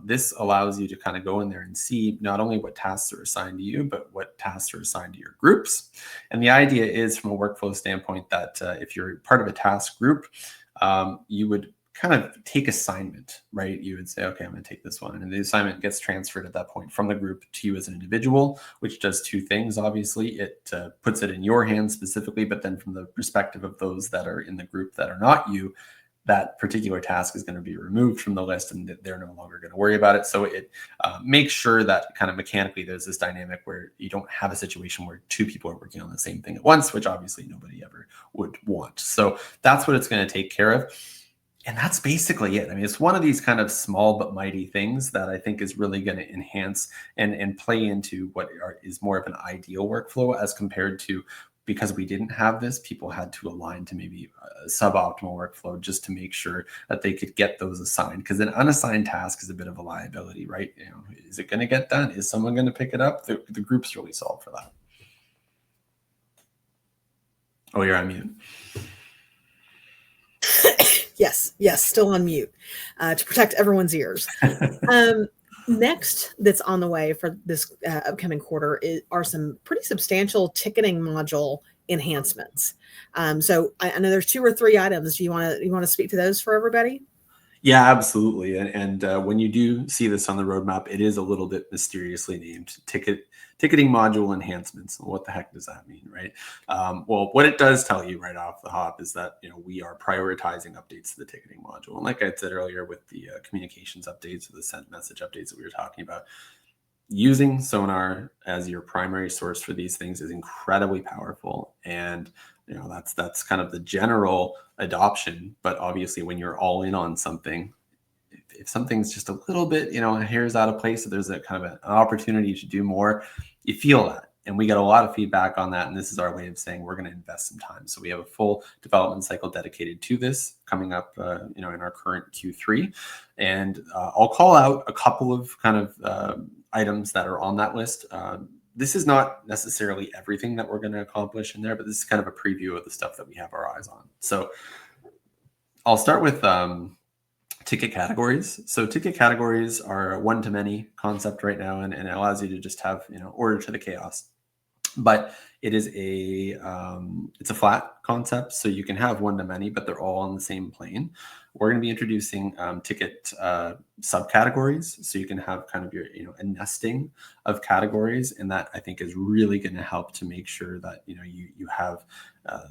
this allows you to kind of go in there and see not only what tasks are assigned to you, but what tasks are assigned to your groups. And the idea is, from a workflow standpoint, that if you're part of a task group, you would kind of take assignment, right? You would say, okay, I'm going to take this one. And the assignment gets transferred at that point from the group to you as an individual, which does two things. Obviously, it puts it in your hands specifically, but then from the perspective of those that are in the group that are not you, that particular task is going to be removed from the list and they're no longer going to worry about it. So it makes sure that kind of mechanically there's this dynamic where you don't have a situation where two people are working on the same thing at once, which obviously nobody ever would want. So that's what it's going to take care of. And that's basically it. I mean, it's one of these kind of small but mighty things that I think is really going to enhance and play into what is more of an ideal workflow as compared to, because we didn't have this, people had to align to maybe a suboptimal workflow just to make sure that they could get those assigned. Because an unassigned task is a bit of a liability, right? You know, is it going to get done? Is someone going to pick it up? The group's really solved for that. Oh, you're on mute. Yes, still on mute to protect everyone's ears. Next, that's on the way for this upcoming quarter are some pretty substantial ticketing module enhancements. So I know there's 2 or 3 items. Do you want to speak to those for everybody? Yeah, absolutely. And when you do see this on the roadmap, it is a little bit mysteriously named ticketing module enhancements. What the heck does that mean, right? Well, what it does tell you right off the hop is that, you know, we are prioritizing updates to the ticketing module. And like I said earlier with the communications updates or the sent message updates that we were talking about, using Sonar as your primary source for these things is incredibly powerful. And you know, that's kind of the general adoption. But obviously when you're all in on something, if something's just a little bit, you know, hairs out of place, so there's a kind of an opportunity to do more, you feel that. And we get a lot of feedback on that. And this is our way of saying we're going to invest some time. So we have a full development cycle dedicated to this coming up, you know, in our current Q3. And I'll call out a couple of kind of items that are on that list. This is not necessarily everything that we're going to accomplish in there, but this is kind of a preview of the stuff that we have our eyes on. So I'll start with ticket categories. So ticket categories are a one-to-many concept right now, and it allows you to just have, you know, order to the chaos. But it is it's a flat concept, so you can have one-to-many, but they're all on the same plane. We're going to be introducing ticket subcategories, so you can have kind of your, you know, a nesting of categories, and that I think is really going to help to make sure that, you know, you have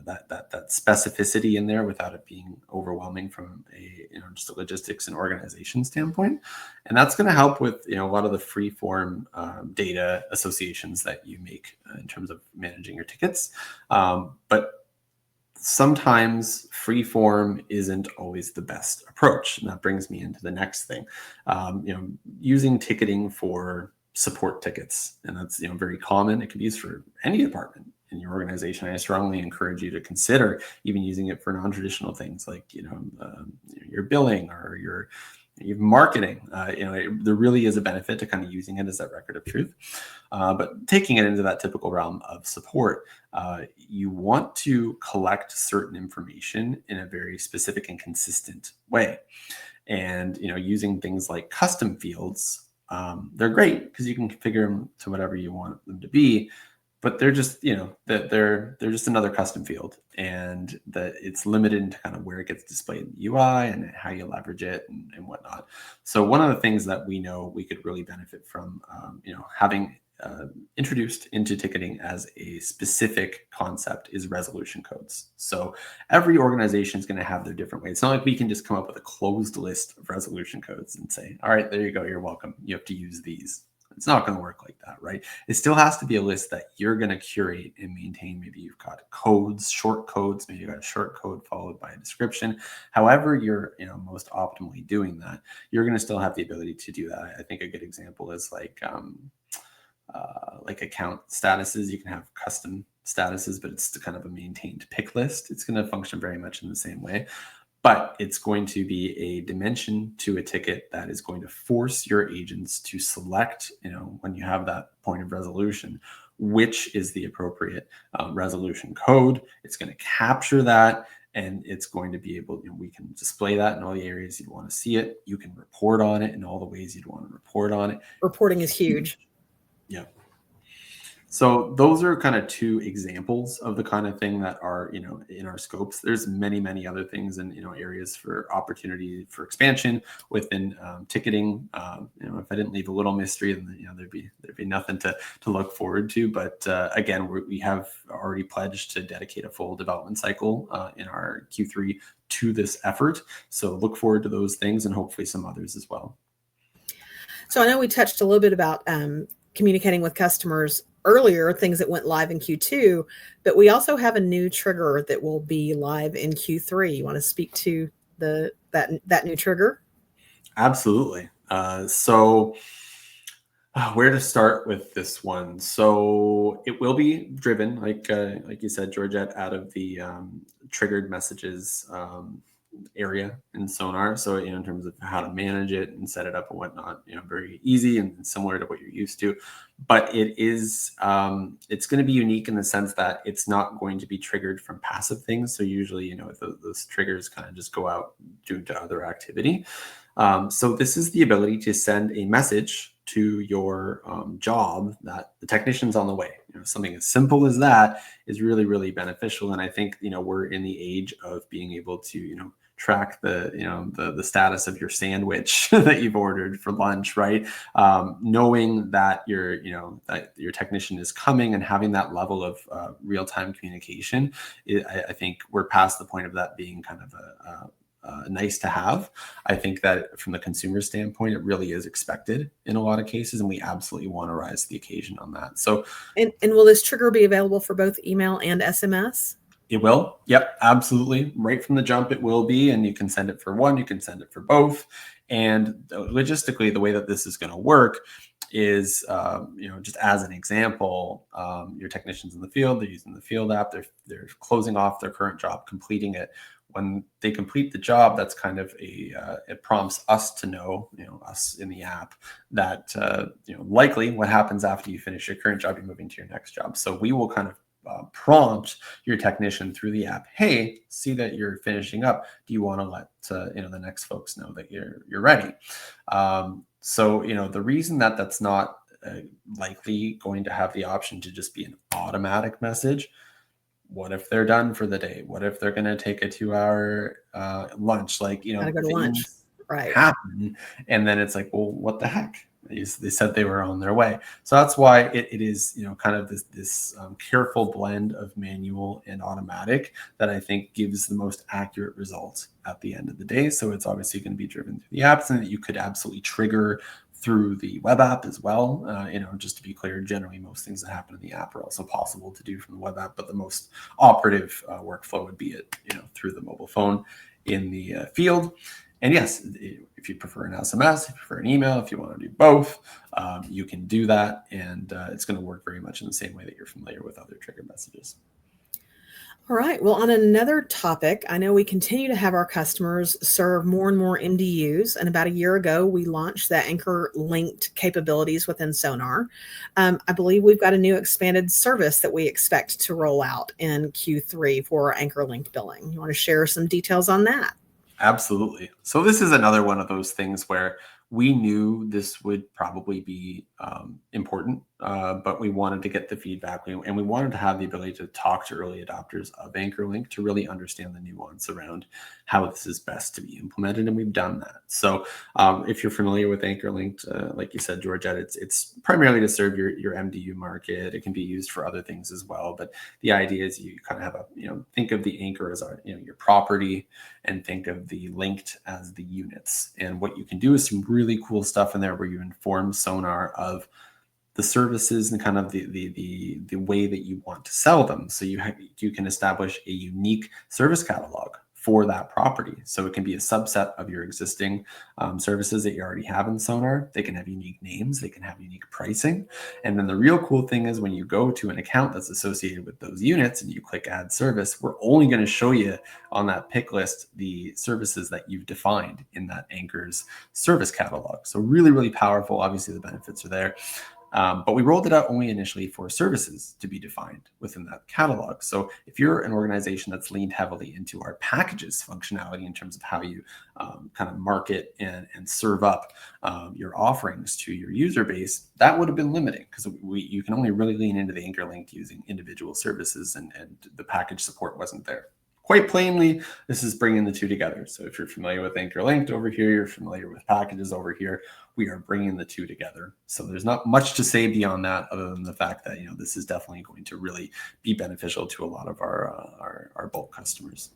that specificity in there without it being overwhelming from a, you know, just a logistics and organization standpoint. And that's going to help with, you know, a lot of the free form data associations that you make in terms of managing your tickets. But sometimes free form isn't always the best approach. And that brings me into the next thing, you know, using ticketing for support tickets. And that's, you know, very common. It could be used for any department in your organization. I strongly encourage you to consider even using it for non-traditional things like, you know, your billing or your marketing. You know, there really is a benefit to kind of using it as that record of truth. But taking it into that typical realm of support, you want to collect certain information in a very specific and consistent way. And, you know, using things like custom fields, they're great because you can configure them to whatever you want them to be. But they're just, you know, they're just another custom field, and that it's limited to kind of where it gets displayed in the UI and how you leverage it and whatnot. So one of the things that we know we could really benefit from, you know, having introduced into ticketing as a specific concept is resolution codes. So every organization is going to have their different ways. It's not like we can just come up with a closed list of resolution codes and say, all right, there you go, you're welcome. You have to use these. It's not going to work like that, right? It still has to be a list that you're going to curate and maintain. Maybe you've got codes, short codes. Maybe you've got a short code followed by a description. However you're, you know, most optimally doing that, you're going to still have the ability to do that. I think a good example is like account statuses. You can have custom statuses, but it's kind of a maintained pick list. It's going to function very much in the same way. But it's going to be a dimension to a ticket that is going to force your agents to select, you know, when you have that point of resolution, which is the appropriate resolution code. It's going to capture that, and it's going to be able, you know, we can display that in all the areas you'd want to see it. You can report on it in all the ways you'd want to report on it. Reporting is huge. Yeah. So those are kind of two examples of the kind of thing that are, in our scopes. There's many, many other things and, areas for opportunity for expansion within ticketing. If I didn't leave a little mystery, then, there'd be nothing to look forward to. But again, we have already pledged to dedicate a full development cycle in our Q3 to this effort. So look forward to those things and hopefully some others as well. So I know we touched a little bit about communicating with customers earlier, things that went live in Q2, but we also have a new trigger that will be live in Q3. You want to speak to that new trigger? Absolutely. So where to start with this one? So it will be driven, like you said, Georgette, out of the triggered messages area in Sonar. So, in terms of how to manage it and set it up and whatnot, very easy and similar to what you're used to. But it is, it's going to be unique in the sense that it's not going to be triggered from passive things. So usually, those triggers kind of just go out due to other activity. So this is the ability to send a message to your job that the technician's on the way. Something as simple as that is really, really beneficial. And I think, we're in the age of being able to, track the status of your sandwich that you've ordered for lunch, right? Knowing that that your technician is coming and having that level of real-time communication, I think we're past the point of that being kind of nice to have. I think that from the consumer standpoint, it really is expected in a lot of cases, and we absolutely want to rise to the occasion on that. So, and will this trigger be available for both email and SMS? It will. Yep, absolutely. Right from the jump, it will be, and you can send it for one, you can send it for both. And logistically, the way that this is going to work is, just as an example, your technicians in the field, they're using the field app, they're closing off their current job, completing it. When they complete the job, that's kind of it prompts us to know, us in the app, that, likely what happens after you finish your current job, you're moving to your next job. So we will kind of prompt your technician through the app, hey, see that you're finishing up. Do you want to let the next folks know that you're ready? So the reason that that's not likely going to have the option to just be an automatic message. What if they're done for the day? What if they're going to take a 2-hour lunch? Like, Gotta go to lunch, right? Happen, and then it's like, well, what the heck? They said they were on their way. So that's why it is, kind of this careful blend of manual and automatic that I think gives the most accurate results at the end of the day. So it's obviously going to be driven through the apps, and that you could absolutely trigger through the web app as well. Just to be clear, generally most things that happen in the app are also possible to do from the web app, but the most operative workflow would be it, through the mobile phone in the field. And yes, if you prefer an SMS, if you prefer an email, if you want to do both, you can do that. And it's going to work very much in the same way that you're familiar with other trigger messages. All right. Well, on another topic, I know we continue to have our customers serve more and more MDUs. And about a year ago, we launched the anchor linked capabilities within Sonar. I believe we've got a new expanded service that we expect to roll out in Q3 for anchor linked billing. You want to share some details on that? Absolutely. So this is another one of those things where we knew this would probably be important, but we wanted to get the feedback, and we wanted to have the ability to talk to early adopters of AnchorLink to really understand the nuance around how this is best to be implemented, and we've done that. So if you're familiar with AnchorLink, like you said, Georgette, it's primarily to serve your MDU market. It can be used for other things as well, but the idea is you kind of have think of the anchor as your property, and think of the linked as the units. And what you can do is some really cool stuff in there where you inform Sonar of the services and kind of the way that you want to sell them. So you can establish a unique service catalog for that property. So it can be a subset of your existing services that you already have in Sonar. They can have unique names, they can have unique pricing. And then the real cool thing is when you go to an account that's associated with those units and you click add service, we're only going to show you on that pick list the services that you've defined in that Anchor's service catalog. So really, really powerful. Obviously the benefits are there. But we rolled it out only initially for services to be defined within that catalog. So if you're an organization that's leaned heavily into our packages functionality in terms of how you kind of market and serve up your offerings to your user base, that would have been limiting because you can only really lean into the anchor link using individual services, and the package support wasn't there. Quite plainly, this is bringing the two together. So if you're familiar with anchor linked over here, you're familiar with packages over here, we are bringing the two together. So there's not much to say beyond that, other than the fact that this is definitely going to really be beneficial to a lot of our bulk customers.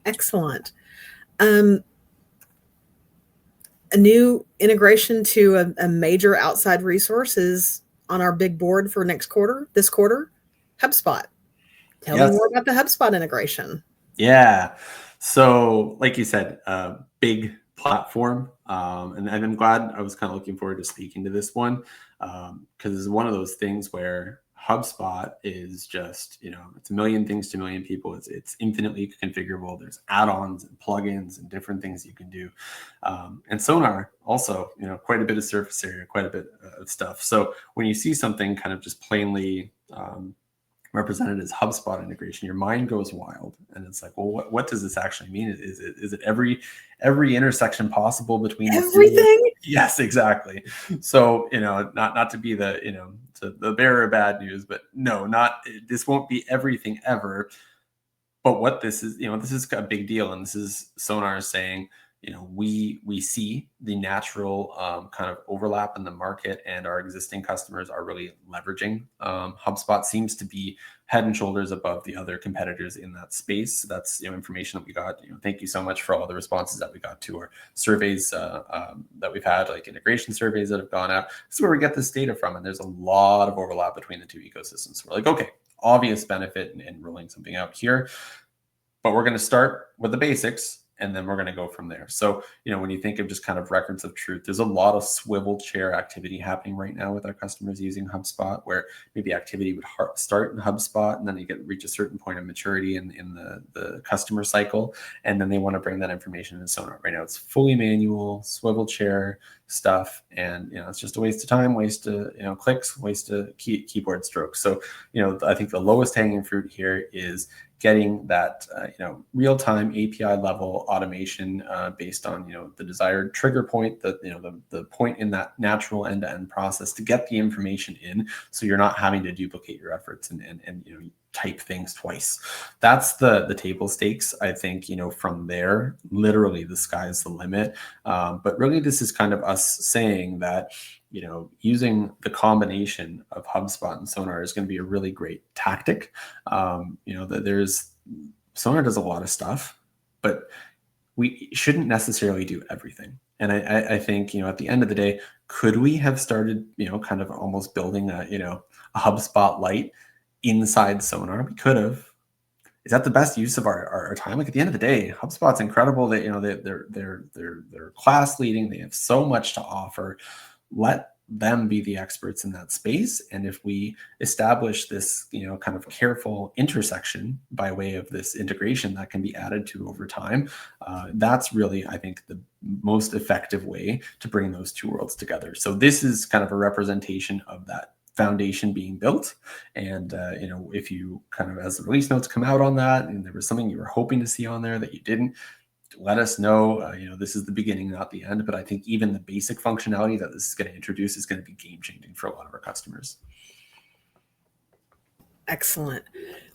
Excellent. A new integration to a major outside resource is on our big board for this quarter, HubSpot. Tell me more about the HubSpot integration. Yeah. So like you said, big platform. And I'm glad, I was kind of looking forward to speaking to this one because it's one of those things where HubSpot is just, it's a million things to a million people. It's infinitely configurable. There's add-ons and plugins and different things you can do. And Sonar also, quite a bit of surface area, quite a bit of stuff. So when you see something kind of just plainly represented as HubSpot integration, your mind goes wild, and it's like, well, what does this actually mean? Is it every intersection possible between everything? Yes, exactly. So not to be the bearer of bad news, but no, this won't be everything ever. But what this is, this is a big deal, and this is Sonar saying, we see the natural kind of overlap in the market, and our existing customers are really leveraging. HubSpot seems to be head and shoulders above the other competitors in that space. That's information that we got. Thank you so much for all the responses that we got to our surveys that we've had, like integration surveys that have gone out. This is where we get this data from, and there's a lot of overlap between the two ecosystems. So we're like, okay, obvious benefit in rolling something out here, but we're going to start with the basics, and then we're going to go from there. So, when you think of just kind of records of truth, there's a lot of swivel chair activity happening right now with our customers using HubSpot, where maybe activity would start in HubSpot, and then you reach a certain point of maturity in the customer cycle, and then they want to bring that information into Sonar. Right now, it's fully manual, swivel chair stuff, and it's just a waste of time, waste of clicks, waste of keyboard strokes. So, I think the lowest hanging fruit here is getting that real-time API level automation based on the desired trigger point, the point in that natural end-to-end process to get the information in, so you're not having to duplicate your efforts and type things twice. That's the table stakes. I think from there, literally the sky's the limit. But really, this is kind of us saying that using the combination of HubSpot and Sonar is going to be a really great tactic. Sonar does a lot of stuff, but we shouldn't necessarily do everything. And I think, at the end of the day, could we have started, kind of almost building a HubSpot Lite inside Sonar? We could have. Is that the best use of our time? Like, at the end of the day, HubSpot's incredible. That they're class leading. They have so much to offer. Let them be the experts in that space. And if we establish this, kind of careful intersection by way of this integration that can be added to over time, that's really, I think, the most effective way to bring those two worlds together. So this is kind of a representation of that foundation being built. And if you kind of, as the release notes come out on that, and there was something you were hoping to see on there that you didn't, let us know. This is the beginning, not the end. But I think even the basic functionality that this is going to introduce is going to be game changing for a lot of our customers. Excellent.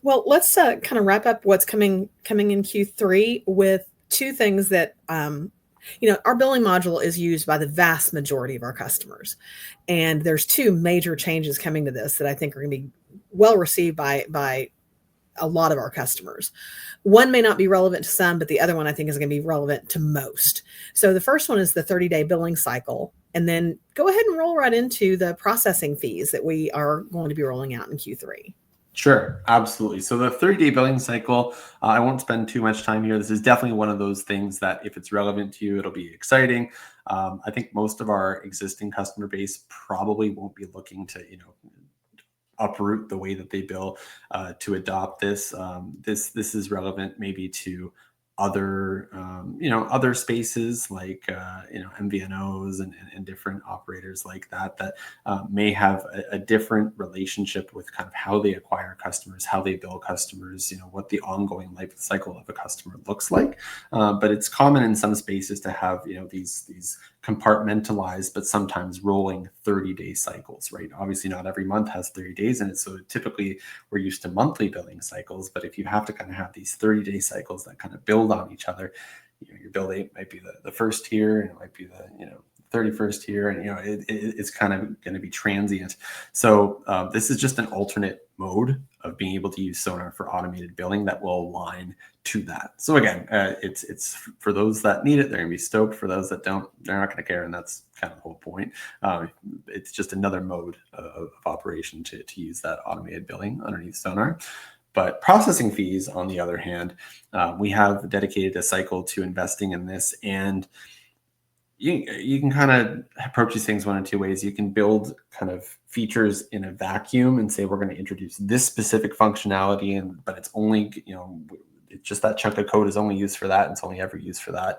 Well, let's kind of wrap up what's coming in Q3 with two things that our billing module is used by the vast majority of our customers, and there's two major changes coming to this that I think are going to be well received by a lot of our customers. One may not be relevant to some, but the other one I think is going to be relevant to most. So the first one is the 30-day billing cycle, and then go ahead and roll right into the processing fees that we are going to be rolling out in Q3. Sure, absolutely. So the 30-day billing cycle, I won't spend too much time here. This is definitely one of those things that if it's relevant to you, it'll be exciting. I think most of our existing customer base probably won't be looking to, uproot the way that they bill to adopt this. This is relevant maybe to other other spaces like MVNOs and different operators like that may have a different relationship with kind of how they acquire customers, how they bill customers, what the ongoing life cycle of a customer looks like. But it's common in some spaces to have these compartmentalized but sometimes rolling 30-day cycles, right? Obviously not every month has 30 days in it, so typically we're used to monthly billing cycles. But if you have to kind of have these 30-day cycles that kind of build on each other, your bill date might be the first here, and it might be the 31st here, and it's kind of going to be transient. So this is just an alternate mode of being able to use Sonar for automated billing that will align to that. So again, it's for those that need it, they're going to be stoked. For those that don't, they're not going to care, and that's kind of the whole point. It's just another mode of operation to use that automated billing underneath Sonar. But processing fees, on the other hand, we have dedicated a cycle to investing in this, and you can kind of approach these things one of two ways. You can build kind of features in a vacuum and say, we're going to introduce this specific functionality, but it's only, it's just that chunk of code is only used for that, and it's only ever used for that.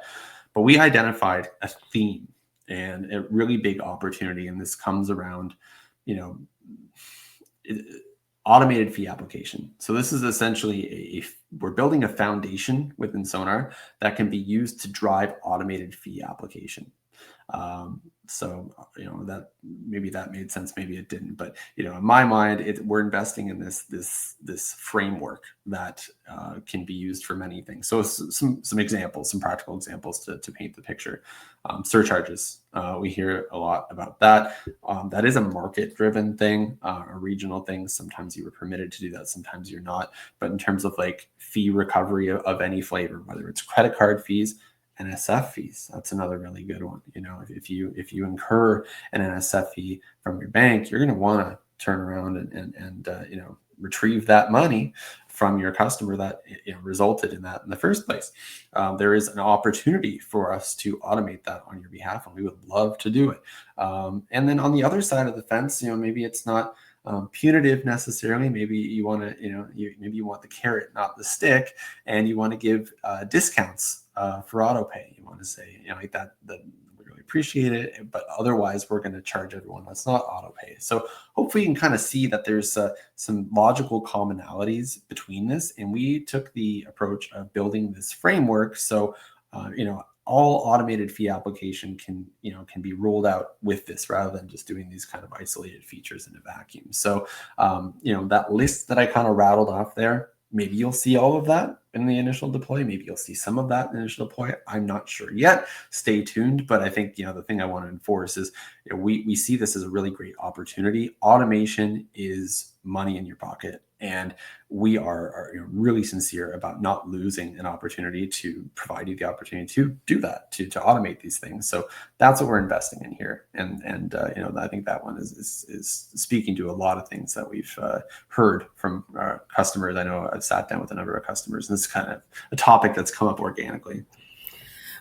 But we identified a theme and a really big opportunity, and this comes around, automated fee application. So this is essentially we're building a foundation within Sonar that can be used to drive automated fee application. So that maybe that made sense, maybe it didn't, but in my mind, we're investing in this framework that can be used for many things. So some examples, some practical examples to paint the picture. Surcharges, we hear a lot about that. That is a market-driven thing, a regional thing. Sometimes you were permitted to do that, sometimes you're not. But in terms of like fee recovery of any flavor, whether it's credit card fees, NSF fees, that's another really good one. If you incur an NSF fee from your bank, you're going to want to turn around and retrieve that money from your customer that resulted in that in the first place. There is an opportunity for us to automate that on your behalf, and we would love to do it. And then on the other side of the fence, maybe it's not punitive necessarily. Maybe you want to, maybe you want the carrot, not the stick, and you want to give discounts for auto pay. You want to say, like that we really appreciate it, but otherwise we're going to charge everyone that's not auto pay. So hopefully you can kind of see that there's some logical commonalities between this, and we took the approach of building this framework. So all automated fee application can be rolled out with this, rather than just doing these kind of isolated features in a vacuum. So that list that I kind of rattled off there, maybe you'll see all of that in the initial deploy. Maybe you'll see some of that in the initial deploy. I'm not sure yet. Stay tuned. But I think the thing I want to enforce is we see this as a really great opportunity. Automation is money in your pocket, and we are really sincere about not losing an opportunity to provide you the opportunity to do that, to automate these things. So that's what we're investing in here. And I think that one is speaking to a lot of things that we've heard from our customers. I know I've sat down with a number of customers, and this is kind of a topic that's come up organically.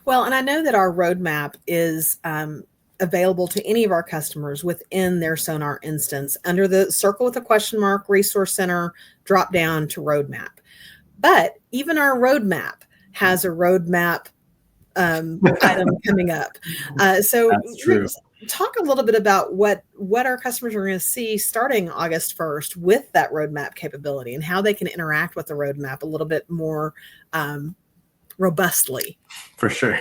Well, and I know that our roadmap is available to any of our customers within their Sonar instance under the circle with a question mark, Resource Center, drop down to roadmap. But even our roadmap has a roadmap item coming up. So that's true. Talk a little bit about what our customers are going to see starting August 1st with that roadmap capability, and how they can interact with the roadmap a little bit more robustly. For sure.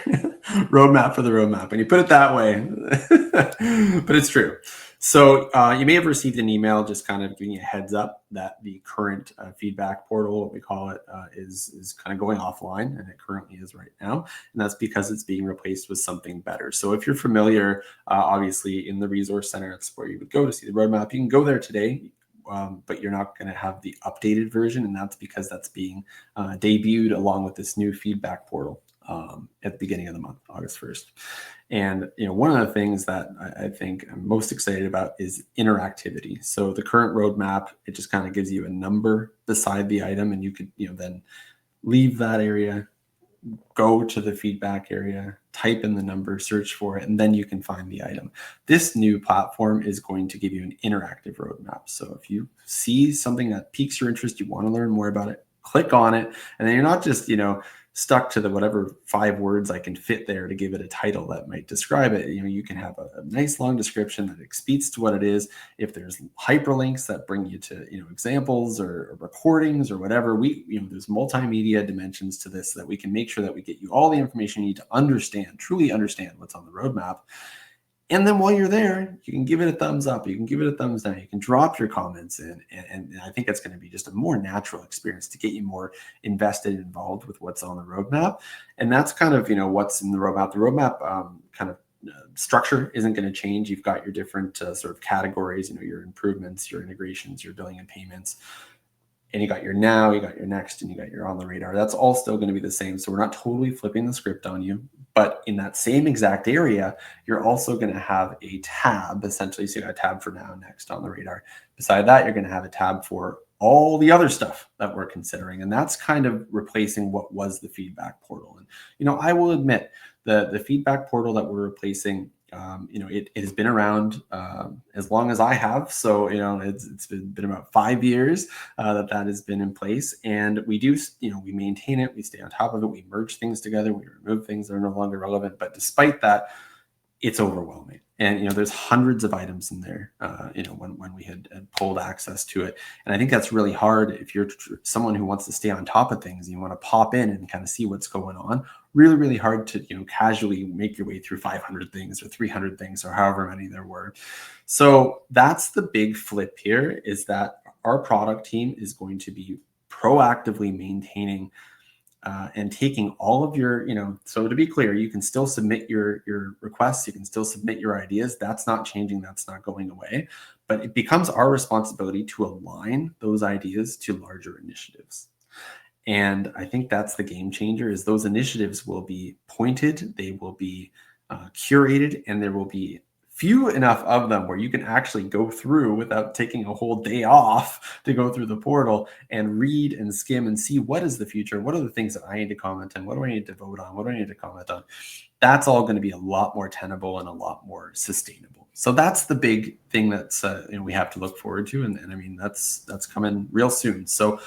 Roadmap for the roadmap. And you put it that way, but it's true. So you may have received an email just kind of giving you a heads up that the current feedback portal, what we call it, is kind of going offline, and it currently is right now. And that's because it's being replaced with something better. So if you're familiar, obviously in the Resource Center, that's where you would go to see the roadmap. You can go there today. But you're not going to have the updated version, and that's because that's being debuted along with this new feedback portal at the beginning of the month, August 1st. And one of the things that I think I'm most excited about is interactivity. So the current roadmap, it just kind of gives you a number beside the item, and you could then leave that area, go to the feedback area, type in the number, search for it, and then you can find the item. This new platform is going to give you an interactive roadmap. So if you see something that piques your interest, you want to learn more about it, click on it, and then you're not just, stuck to the whatever 5 words I can fit there to give it a title that might describe it. You can have a nice long description that speaks to what it is. If there's hyperlinks that bring you to, examples or recordings or whatever, there's multimedia dimensions to this, so that we can make sure that we get you all the information you need to truly understand what's on the roadmap. And then while you're there, you can give it a thumbs up, you can give it a thumbs down, you can drop your comments in. And I think it's going to be just a more natural experience to get you more invested and involved with what's on the roadmap. And that's kind of, what's in the roadmap. The roadmap kind of structure isn't going to change. You've got your different sort of categories, your improvements, your integrations, your billing and payments. And you got your now, you got your next, and you got your on the radar. That's all still going to be the same. So we're not totally flipping the script on you. But in that same exact area, you're also going to have a tab, essentially. So you got a tab for now, next, on the radar. Beside that, you're going to have a tab for all the other stuff that we're considering. And that's kind of replacing what was the feedback portal. And, I will admit, the feedback portal that we're replacing, it has been around as long as I have. So, it's been about 5 years that has been in place. And we do, we maintain it. We stay on top of it. We merge things together. We remove things that are no longer relevant. But despite that, it's overwhelming. And, there's hundreds of items in there, when we had pulled access to it. And I think that's really hard if you're someone who wants to stay on top of things and you want to pop in and kind of see what's going on. Really, really hard to, casually make your way through 500 things or 300 things or however many there were. So that's the big flip here, is that our product team is going to be proactively maintaining and taking all of your, so to be clear, you can still submit your requests, you can still submit your ideas. That's not changing, that's not going away. But it becomes our responsibility to align those ideas to larger initiatives. And I think that's the game changer, is those initiatives will be pointed, they will be curated, and there will be few enough of them where you can actually go through without taking a whole day off to go through the portal and read and skim and see what is the future, what are the things that I need to comment on, what do I need to vote on, what do I need to comment on. That's all going to be a lot more tenable and a lot more sustainable. So that's the big thing that's we have to look forward to, and I mean that's coming real soon. So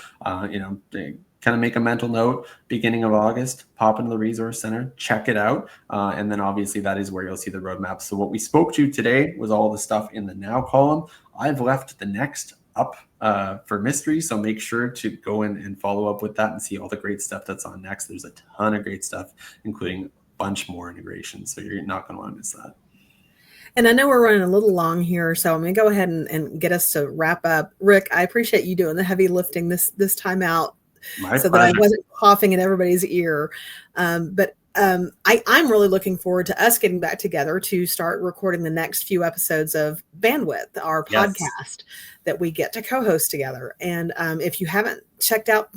kind of make a mental note, beginning of August, pop into the Resource Center, check it out. And then obviously that is where you'll see the roadmap. So what we spoke to today was all the stuff in the now column. I've left the next up for mystery. So make sure to go in and follow up with that and see all the great stuff that's on next. There's a ton of great stuff, including a bunch more integrations. So you're not going to want to miss that. And I know we're running a little long here, so I'm going to go ahead and get us to wrap up. Rick, I appreciate you doing the heavy lifting this time out. So that I wasn't coughing in everybody's ear. But I'm really looking forward to us getting back together to start recording the next few episodes of Bandwidth, our podcast that we get to co-host together. And if you haven't checked out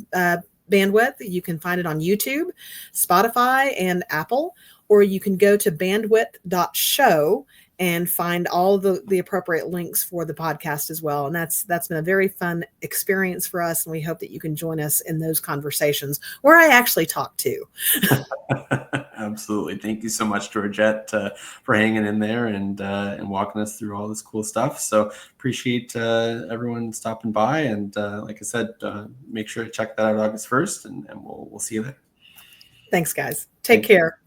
Bandwidth, you can find it on YouTube, Spotify, and Apple, or you can go to bandwidth.show and find all the appropriate links for the podcast as well. And that's been a very fun experience for us. And we hope that you can join us in those conversations where I actually talk too. Absolutely. Thank you so much, Georgette, for hanging in there and walking us through all this cool stuff. So appreciate everyone stopping by. And like I said, make sure to check that out August 1st, and we'll see you there. Thanks, guys. Take care.